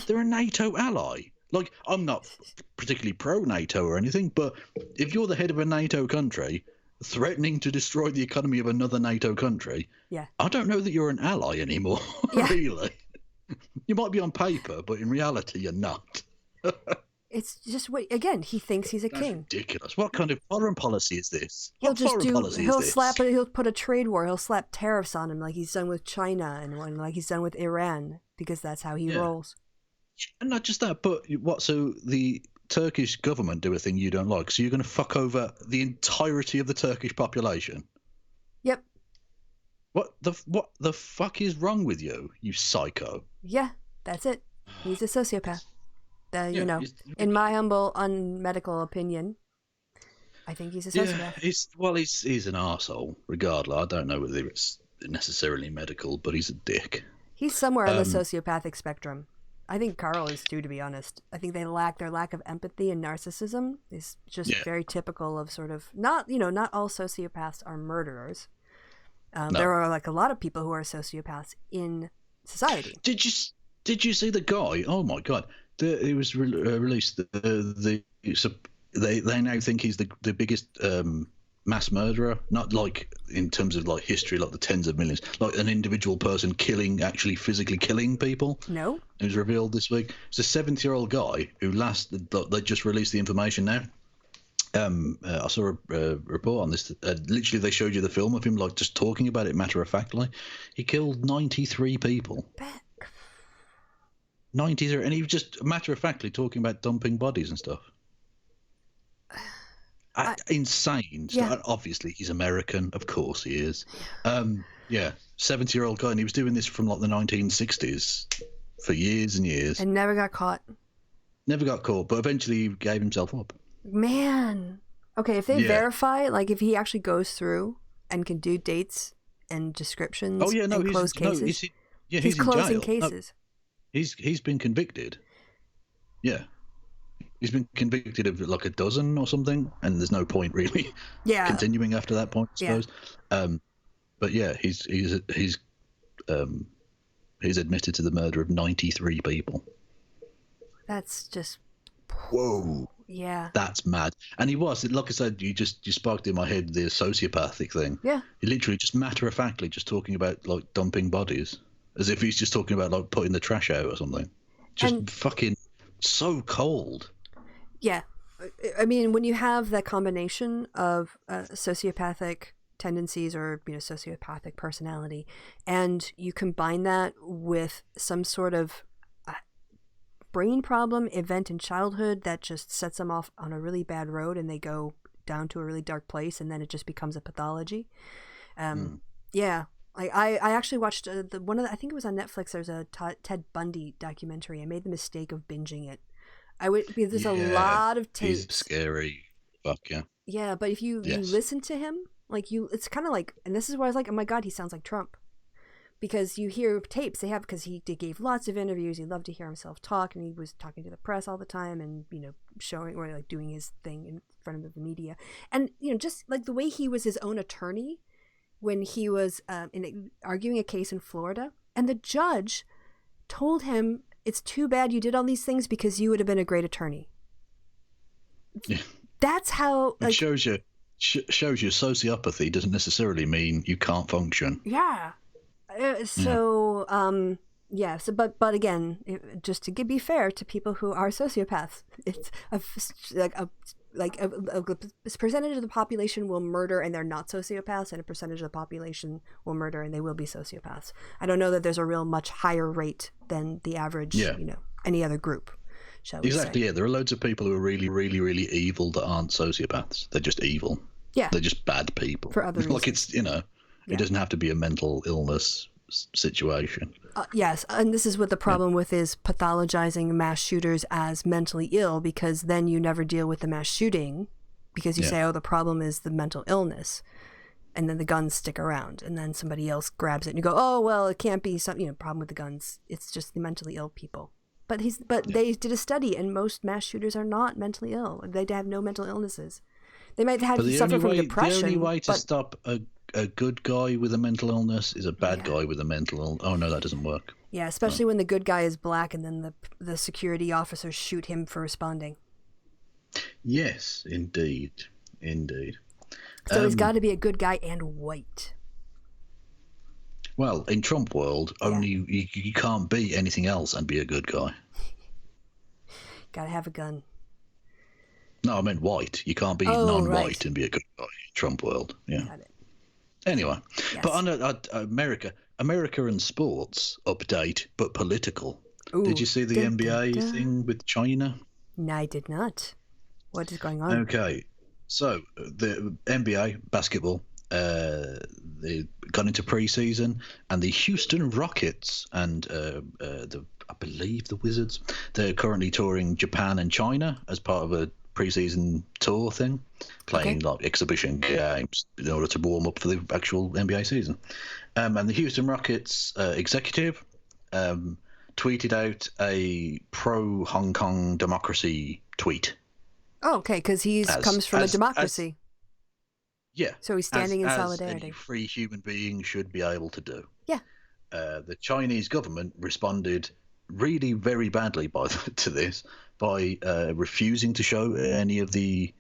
They're a NATO ally. Like, I'm not particularly pro-NATO or anything, but if you're the head of a NATO country threatening to destroy the economy of another NATO country, I don't know that you're an ally anymore, really. You might be on paper, but in reality, you're not. It's just again, he thinks he's a king. Ridiculous. What kind of foreign policy is this? He'll put a trade war. He'll slap tariffs on him like he's done with China and like he's done with Iran, because that's how he rolls. And not just that, but so the Turkish government do a thing you don't like, so you're going to fuck over the entirety of the Turkish population? Yep. What the fuck is wrong with you psycho? Yeah, that's it. He's a sociopath. In my humble, unmedical opinion, I think he's a sociopath. He's an arsehole, regardless. I don't know whether it's necessarily medical, but he's a dick. He's somewhere on the sociopathic spectrum. I think Carl is too, to be honest. I think their lack of empathy and narcissism is just very typical of sort of not all sociopaths are murderers. There are like a lot of people who are sociopaths in society. Did you see the guy? Oh my God. It was released. They now think he's the biggest mass murderer, not like in terms of like history, like the tens of millions, like an individual person actually physically killing people. No, it was revealed this week. It's a 70-year-old guy who they just released the information now. I saw a report on this. Literally, they showed you the film of him, like just talking about it matter of factly. He killed 93 people. 93, and he was just matter of factly talking about dumping bodies and stuff. Insane. Yeah. So obviously, he's American. Of course, he is. 70-year-old guy, and he was doing this from like the 1960s for years and years, and never got caught. Never got caught, but eventually he gave himself up. Man. Okay, if they verify, like if he actually goes through and can do dates and descriptions and close cases. He's closing cases. He's been convicted. Yeah. He's been convicted of like a dozen or something, and there's no point really continuing after that point, I suppose. But yeah, he's admitted to the murder of 93 people. That's just whoa. Yeah. That's mad. And he was, like I said, you sparked in my head the sociopathic thing. Yeah. He literally just matter of factly just talking about like dumping bodies, as if he's just talking about like putting the trash out or something. Just fucking so cold. Yeah. I mean, when you have that combination of sociopathic tendencies or sociopathic personality, and you combine that with some sort of brain problem event in childhood that just sets them off on a really bad road, and they go down to a really dark place, and then it just becomes a pathology. Yeah. I actually watched I think it was on Netflix. There's a Ted Bundy documentary. I made the mistake of binging it. There's a lot of tapes. He's scary. Fuck yeah. Yeah, but if you listen to him, it's kind of like, and this is where I was like, oh my God, he sounds like Trump. Because you hear tapes because he gave lots of interviews. He loved to hear himself talk, and he was talking to the press all the time, and showing or like doing his thing in front of the media, and just like the way he was his own attorney when he was arguing a case in Florida, and the judge told him, "It's too bad you did all these things because you would have been a great attorney." Yeah. That's how it shows you sociopathy doesn't necessarily mean you can't function. Yeah. Yeah. So, but again, just to be fair to people who are sociopaths, it's a percentage of the population will murder and they're not sociopaths, and a percentage of the population will murder and they will be sociopaths. I don't know that there's a real much higher rate than the average, any other group. Shall we Exactly. say. Yeah, there are loads of people who are really, really, really evil that aren't sociopaths. They're just evil. Yeah. They're just bad people. For other reasons. Like it's it doesn't have to be a mental illness situation. Yes, and this is what the problem with is pathologizing mass shooters as mentally ill, because then you never deal with the mass shooting because you say, oh, the problem is the mental illness, and then the guns stick around, and then somebody else grabs it and you go, oh, well, it can't be some problem with the guns. It's just the mentally ill people. But they did a study, and most mass shooters are not mentally ill. They have no mental illnesses. They might have suffer from depression. The only way to stop a good guy with a mental illness is a bad guy with a mental illness. Oh, no, that doesn't work. Yeah, especially when the good guy is black and then the security officers shoot him for responding. Yes, indeed. So he's got to be a good guy and white. Well, in Trump world, only you can't be anything else and be a good guy. Got to have a gun. No, I meant white. You can't be non-white and be a good guy in Trump world. Yeah. Got it. Anyway, but on America and sports update, but political. Ooh, did you see the NBA thing with China? No, I did not. What is going on? Okay, so the NBA basketball, they got into preseason, and the Houston Rockets and I believe the Wizards, they're currently touring Japan and China as part of a preseason tour thing, playing like exhibition games in order to warm up for the actual NBA season. And the Houston Rockets executive tweeted out a pro Hong Kong democracy tweet. Oh, okay, because he comes from a democracy. So he's standing in solidarity. As any free human being should be able to do. Yeah. The Chinese government responded really very badly to this by refusing to show any of the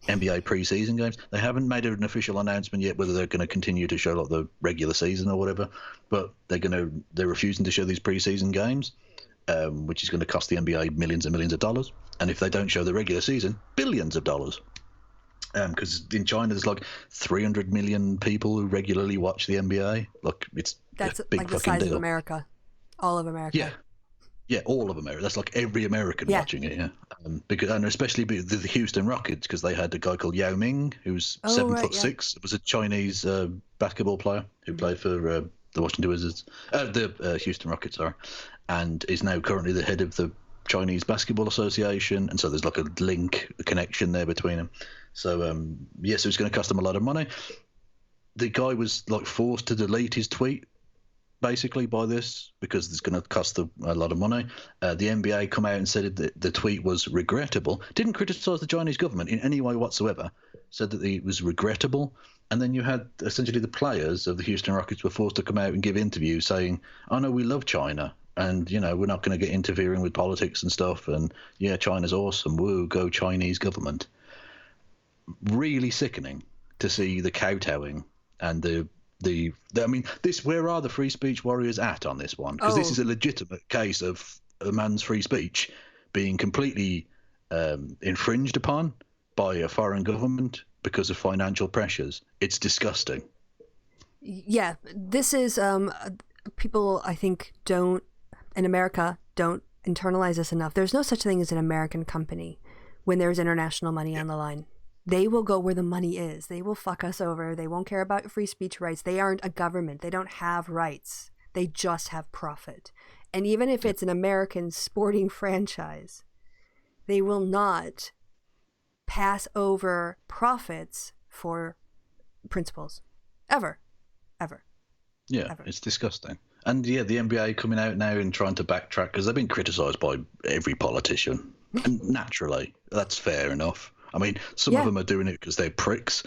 NBA preseason games. They haven't made an official announcement yet whether they're going to continue to show like the regular season or whatever, but they're refusing to show these preseason games, which is going to cost the NBA millions and millions of dollars. And if they don't show the regular season, billions of dollars. Because in China there's like 300 million people who regularly watch the NBA. Look, that's a big like fucking the size deal. of America, all of America. Yeah, all of America. That's like every American watching it. Yeah, and especially the Houston Rockets, because they had a guy called Yao Ming, who's 7'6". It was a Chinese basketball player who played for the Washington Wizards, the Houston Rockets, and is now currently the head of the Chinese Basketball Association. And so there's like a connection there between them. So so it's going to cost them a lot of money. The guy was like forced to delete his tweet, basically, by this, because it's going to cost them a lot of money. The NBA come out and said that the tweet was regrettable. Didn't criticize the Chinese government in any way whatsoever. Said that it was regrettable. And then you had essentially the players of the Houston Rockets were forced to come out and give interviews saying, "Oh no, we love China, and we're not going to get interfering with politics and stuff. And yeah, China's awesome. Woo, go Chinese government." Really sickening to see the kowtowing and where are the free speech warriors at on this one? Because this is a legitimate case of a man's free speech being completely infringed upon by a foreign government because of financial pressures. It's disgusting. Yeah, this is people, I think, in America don't internalize this enough. There's no such thing as an American company when there's international money on the line. They will go where the money is. They will fuck us over. They won't care about free speech rights. They aren't a government. They don't have rights. They just have profit. And even if it's an American sporting franchise, they will not pass over profits for principles. Ever. Yeah, ever. It's disgusting. And the NBA coming out now and trying to backtrack because they've been criticised by every politician. And naturally, that's fair enough. I mean, some of them are doing it because they're pricks,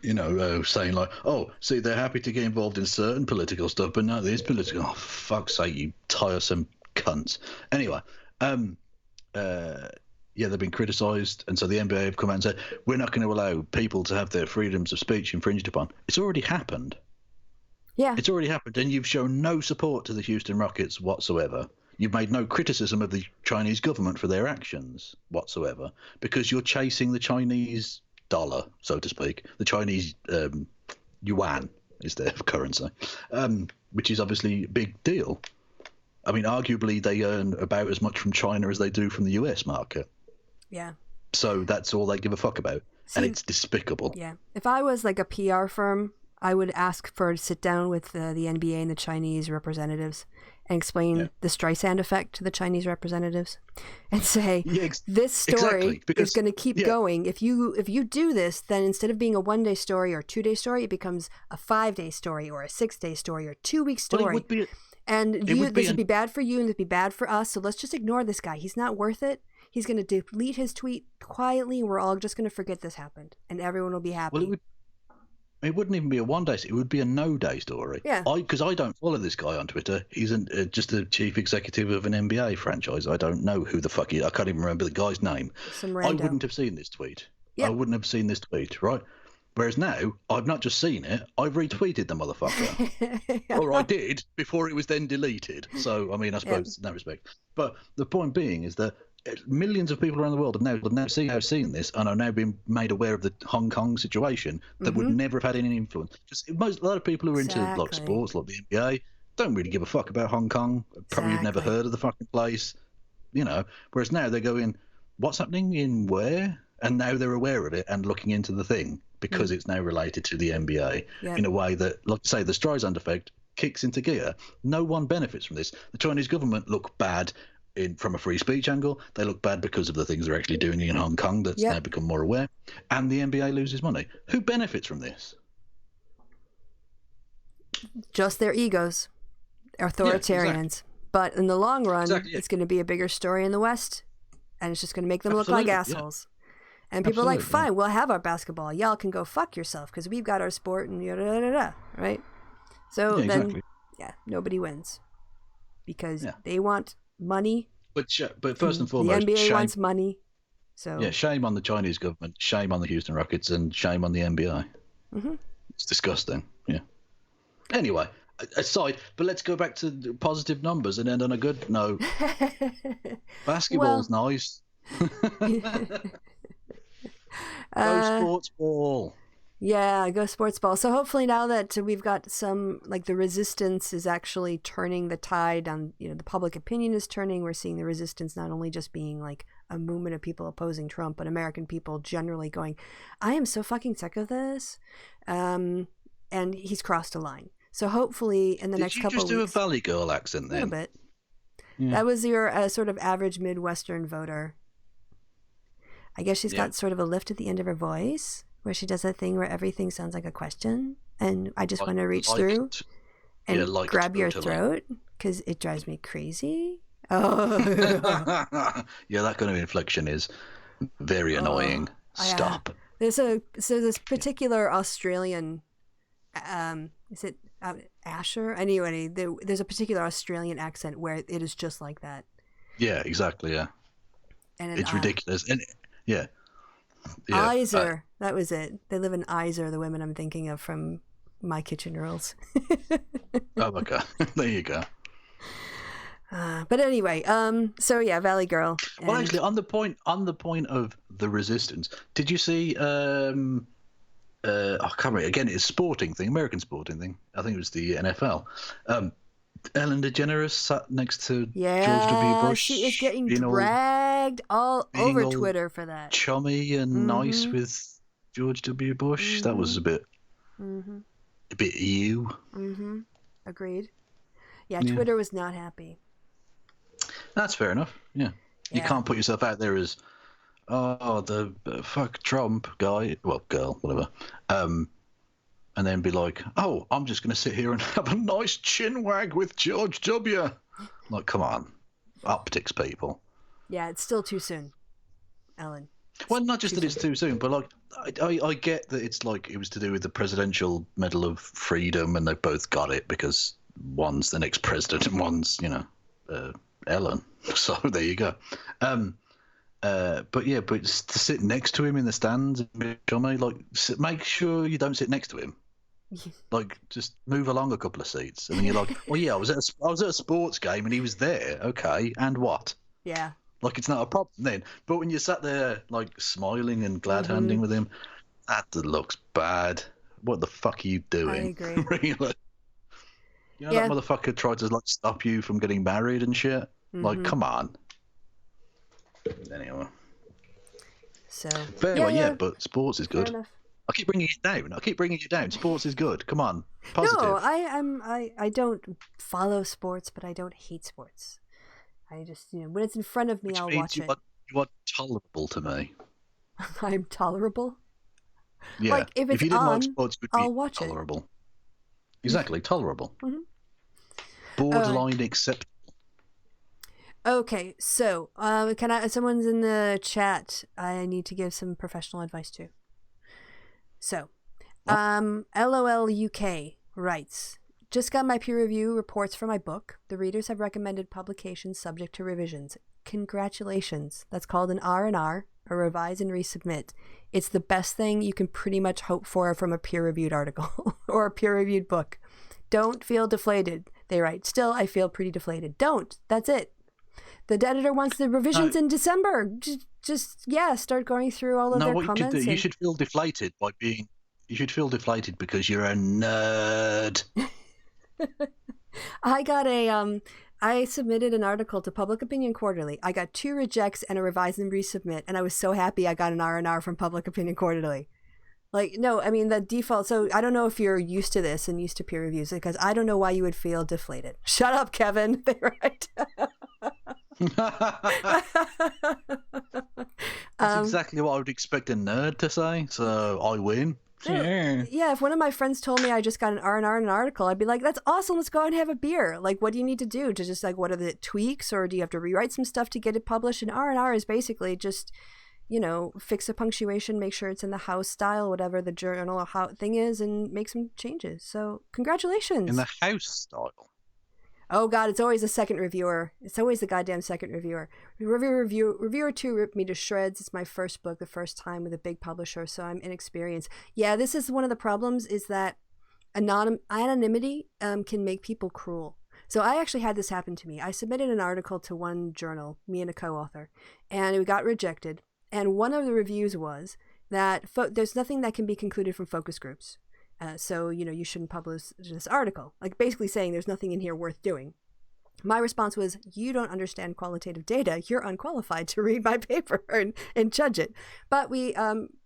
saying like, "Oh, see, they're happy to get involved in certain political stuff, but not this political." Oh, for fuck's sake, you tiresome cunts. Anyway, they've been criticised, and so the NBA have come out and said, "We're not going to allow people to have their freedoms of speech infringed upon." It's already happened. Yeah. It's already happened, and you've shown no support to the Houston Rockets whatsoever. You've made no criticism of the Chinese government for their actions whatsoever, because you're chasing the Chinese dollar, so to speak. The Chinese yuan is their currency, which is obviously a big deal. I mean, arguably, they earn about as much from China as they do from the US market. Yeah. So that's all they give a fuck about. And it's despicable. Yeah. If I was like a PR firm, I would ask for a sit down with the NBA and the Chinese representatives and explain the Streisand effect to the Chinese representatives and say, this story is going to keep going. If you do this, then instead of being a 1-day story or a 2-day story, it becomes a 5-day story or a 6-day story or a 2-week story. Well, this would be bad for you and it'd be bad for us. So let's just ignore this guy. He's not worth it. He's going to delete his tweet quietly, and we're all just going to forget this happened, and everyone will be happy. Well, it wouldn't even be a 1-day. It would be a no-day story. Yeah. Because I don't follow this guy on Twitter. He's just a chief executive of an NBA franchise. I don't know who the fuck he is. I can't even remember the guy's name. I wouldn't have seen this tweet. Yep. I wouldn't have seen this tweet, right? Whereas now, I've not just seen it, I've retweeted the motherfucker. Or I did, before it was then deleted. So, I mean, I suppose in that respect. But the point being is that millions of people around the world have now seen this and are now being made aware of the Hong Kong situation that would never have had any influence. Just a lot of people who are into like sports, like the NBA, don't really give a fuck about Hong Kong. Probably have never heard of the fucking place, you know. Whereas now they're going, what's happening in where? And now they're aware of it and looking into the thing because it's now related to the NBA in a way that, like I say, the Streisand effect kicks into gear. No one benefits from this. The Chinese government look bad from a free speech angle. They look bad because of the things they're actually doing in Hong Kong that's now become more aware. And the NBA loses money. Who benefits from this? Just their egos, authoritarians. Yeah, exactly. But in the long run, it's going to be a bigger story in the West, and it's just going to make them look like assholes. Yeah. And people are like, fine, we'll have our basketball. Y'all can go fuck yourself because we've got our sport and yada, right? So then, nobody wins because they want money. But first and foremost, the NBA wants money. So shame on the Chinese government, shame on the Houston Rockets, and shame on the NBA. It's disgusting. Yeah. Anyway, aside, but let's go back to positive numbers and end on a good note. Basketball's nice. Go sports ball. Yeah, go sports ball. So hopefully now that we've got some, like the resistance is actually turning the tide on, the public opinion is turning. We're seeing the resistance not only just being like a movement of people opposing Trump, but American people generally going, I am so fucking sick of this. And he's crossed a line. So hopefully in the next couple of weeks. Did you just do a Valley Girl accent then? A little bit. Yeah. That was your sort of average Midwestern voter. I guess she's got sort of a lift at the end of her voice, where she does that thing where everything sounds like a question, and I just want to reach through and grab your throat because it drives me crazy. Oh, yeah, that kind of inflection is very annoying. Stop. There's this particular Australian, is it Asher? Anyway, there's a particular Australian accent where it is just like that. Yeah, exactly. Yeah, and it's ridiculous. And Iser, that was it. They live in Iser, the women I'm thinking of from My Kitchen Rules. Oh my god, there you go. But anyway, Valley Girl. Well, actually, on the point of the resistance, did you see? I can't remember. Again, it's a sporting thing, American sporting thing. I think it was the NFL. Ellen DeGeneres sat next to George W. Bush. She is getting dragged all over Twitter for that. Chummy and nice with George W. Bush. That was a bit ew. Agreed. Yeah, Twitter was not happy. That's fair enough. Yeah. You can't put yourself out there as, the fuck Trump guy, well, girl, whatever. And then be like, I'm just going to sit here and have a nice chin wag with George W. Like, come on. Optics, people. Yeah, it's still too soon, Ellen. Well, not just that it's too soon, but like, I get that it's like it was to do with the Presidential Medal of Freedom, and they've both got it because one's the next president and one's, Ellen. So there you go. But to sit next to him in the stands, like, make sure you don't sit next to him. Like, just move along a couple of seats, and then you're like, "Oh yeah, I was at a sports game, and he was there. Okay, and what?" Yeah. Like, it's not a problem then. But when you sat there, like, smiling and glad handing with him, that looks bad. What the fuck are you doing? I agree. Really? You know, that motherfucker tried to, like, stop you from getting married and shit. Like, come on. Anyway. So. But anyway, but sports is good. Fair enough. I keep bringing you down. Sports is good. Come on. Positive. No, I don't follow sports, but I don't hate sports. I just, when it's in front of me, I'll watch it. You are tolerable to me. I'm tolerable? Yeah. Like, if it's you didn't on, like sports, you'd I'll be watch tolerable. it. Exactly, tolerable. Borderline acceptable. Okay, so someone's in the chat I need to give some professional advice to. So, LOL UK writes, just got my peer review reports for my book. The readers have recommended publication subject to revisions. Congratulations. That's called an R&R, a revise and resubmit. It's the best thing you can pretty much hope for from a peer-reviewed article or a peer-reviewed book. Don't feel deflated, they write. Still, I feel pretty deflated. Don't. That's it. The editor wants the revisions in December. Just start going through all of their comments. No, what you should feel deflated you should feel deflated because you're a nerd. I submitted an article to Public Opinion Quarterly. I got 2 rejects and a revise and resubmit, and I was so happy I got an R&R from Public Opinion Quarterly. Like, no, I mean, the default, so I don't know if you're used to this and used to peer reviews, because I don't know why you would feel deflated. Shut up, Kevin. They write. That's exactly what I would expect a nerd to say, so I win. Yeah, if one of my friends told me I just got an R&R in an article, I'd be like, that's awesome, let's go out and have a beer. Like, what do you need to do to just, like, what are the tweaks, or do you have to rewrite some stuff to get it published? And R&R is basically just, fix a punctuation, make sure it's in the house style, whatever the journal or how thing is, and make some changes. So, congratulations. In the house style? Oh God, it's always a second reviewer. It's always the goddamn second reviewer. Reviewer 2 ripped me to shreds. It's my first book, the first time with a big publisher, so I'm inexperienced. Yeah, this is one of the problems, is that anonymity can make people cruel. So I actually had this happen to me. I submitted an article to one journal, me and a co-author, and it got rejected. And one of the reviews was that there's nothing that can be concluded from focus groups. So, you shouldn't publish this article. Like, basically saying there's nothing in here worth doing. My response was, you don't understand qualitative data. You're unqualified to read my paper and judge it. But we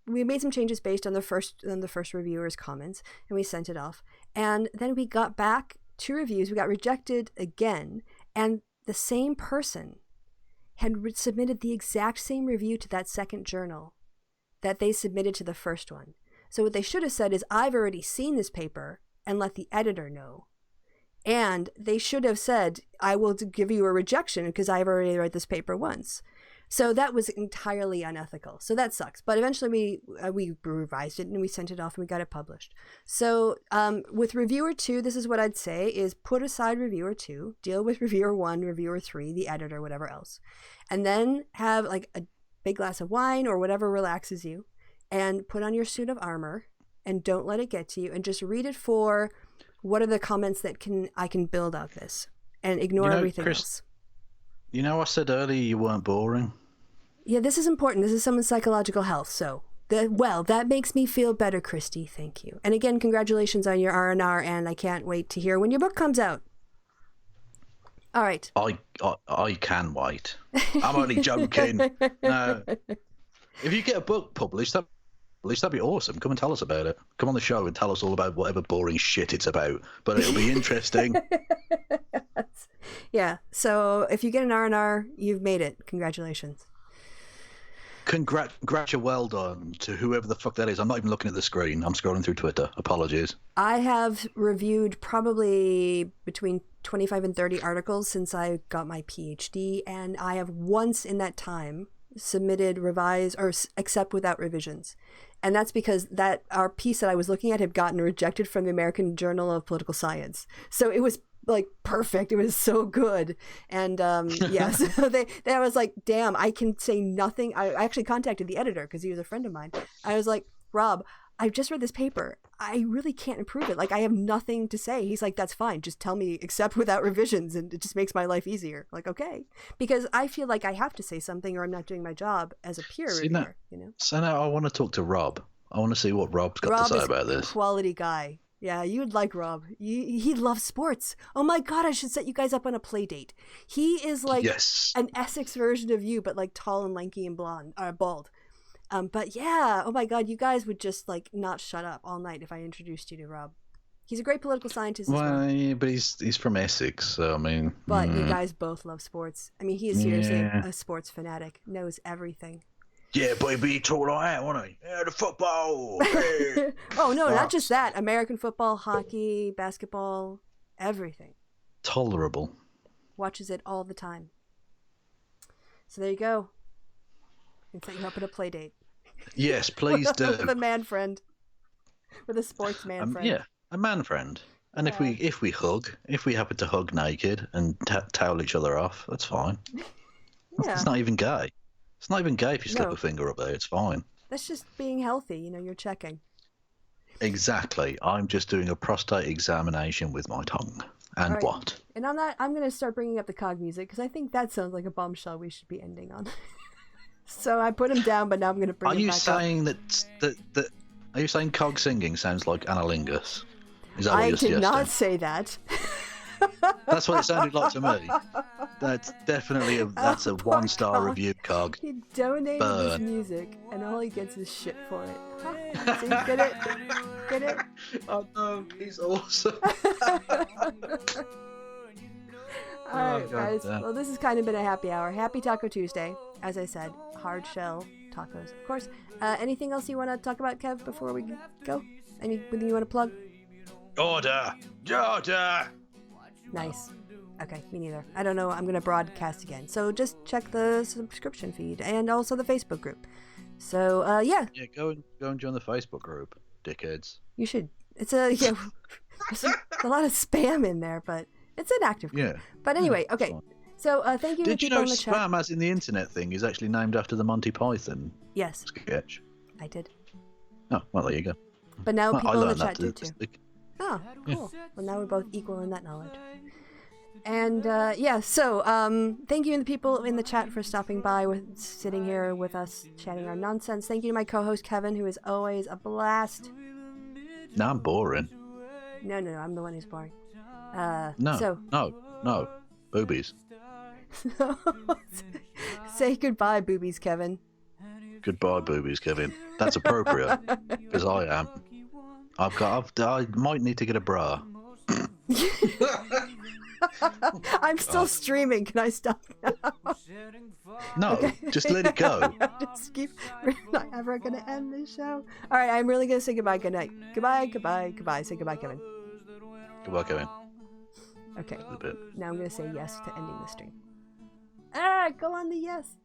made some changes based on the first reviewer's comments, and we sent it off. And then we got back 2 reviews. We got rejected again, and the same person had submitted the exact same review to that second journal that they submitted to the first one. So what they should have said is, I've already seen this paper, and let the editor know. And they should have said, I will give you a rejection because I've already read this paper once. So that was entirely unethical. So that sucks. But eventually we revised it and we sent it off and we got it published. So with reviewer 2, this is what I'd say is put aside reviewer 2, deal with reviewer 1, reviewer 3, the editor, whatever else. And then have like a big glass of wine or whatever relaxes you, and put on your suit of armor and don't let it get to you, and just read it for what are the comments that I can build out this, and ignore everything else. I said earlier you weren't boring. Yeah, this is important. This is someone's psychological health. So, that makes me feel better, Christy. Thank you. And again, congratulations on your R&R, and I can't wait to hear when your book comes out. All right. I can wait. I'm only joking. No. If you get a book published, that'd be awesome. Come and tell us about it. Come on the show and tell us all about whatever boring shit it's about. But it'll be interesting. Yeah. So if you get an R&R, you've made it. Congratulations. Well done to whoever the fuck that is. I'm not even looking at the screen. I'm scrolling through Twitter. Apologies. I have reviewed probably between 25 and 30 articles since I got my PhD, and I have once in that time submitted, revise, or accept without revisions. And that's because our piece that I was looking at had gotten rejected from the American Journal of Political Science. So it was like perfect. It was so good. And yeah, so I was like, damn, I can say nothing. I actually contacted the editor because he was a friend of mine. I was like, Rob, I've just read this paper. I really can't improve it. Like, I have nothing to say. He's like, that's fine. Just tell me, accept without revisions, and it just makes my life easier. Like, okay. Because I feel like I have to say something or I'm not doing my job as a peer reviewer, you know? So now I want to talk to Rob. I want to see what Rob's got to say about this. Quality guy. Yeah, you would like Rob. He loves sports. Oh my God, I should set you guys up on a play date. He is like an Essex version of you, but like tall and lanky and bald. But yeah, oh my God, you guys would just like not shut up all night if I introduced you to Rob. He's a great political scientist as well. Yeah, but he's from Essex, so I mean. But you guys both love sports. I mean, he is seriously a sports fanatic, knows everything. Yeah, baby, he talked like that, wasn't he? Yeah, the football. Yeah. Oh no, not just that. American football, hockey, basketball, everything. Tolerable. Watches it all the time. So there you go. I can set you up at a play date. Yes, please do. With a man friend. With a sports man friend. Yeah, a man friend. And if we hug, if we happen to hug naked and towel each other off, that's fine. Yeah. It's not even gay. It's not even gay if you slip a finger up there. It's fine. That's just being healthy. You know, you're checking. Exactly. I'm just doing a prostate examination with my tongue. And right. What? And on that, I'm going to start bringing up the cog music because I think that sounds like a bombshell we should be ending on. So I put him down, but now I'm going to bring him back up. Are you saying cog singing sounds like analingus? Is that what you're suggesting? I did not say that. That's what it sounded like to me. That's definitely a 1-star review, Cog. He donated his music, and all he gets is shit for it. See, get it? Get it? Oh no, he's awesome. Alright, guys. Well, this has kind of been a happy hour. Happy Taco Tuesday. As I said, hard shell tacos, of course. Anything else you want to talk about, Kev, before we go? Anything you want to plug? Order! Nice. Okay, me neither. I don't know. I'm going to broadcast again. So just check the subscription feed and also the Facebook group. So, yeah. Yeah, go and join the Facebook group, dickheads. You should. It's there's a lot of spam in there, but it's an active group. Yeah. But anyway, okay. So, thank you to people in the chat. Did you know spam, as in the internet thing, is actually named after the Monty Python sketch? I did. Oh, well, there you go. But now people in the chat do too. Oh, cool. Yeah. Well, now we're both equal in that knowledge. And, so, thank you to the people in the chat for stopping by, sitting here with us, chatting our nonsense. Thank you to my co-host, Kevin, who is always a blast. No, I'm boring. No, I'm the one who's boring. No. Boobies. Say goodbye, boobies, Kevin. Goodbye, boobies, Kevin. That's appropriate, because I am. I might need to get a bra. I'm still streaming. Can I stop now? No, okay. Just let it go. We're not ever going to end this show. All right, I'm really going to say goodbye. Good night. Goodbye. Say goodbye, Kevin. Goodbye, Kevin. Okay. A bit. Now I'm going to say yes to ending the stream. Go on the yes.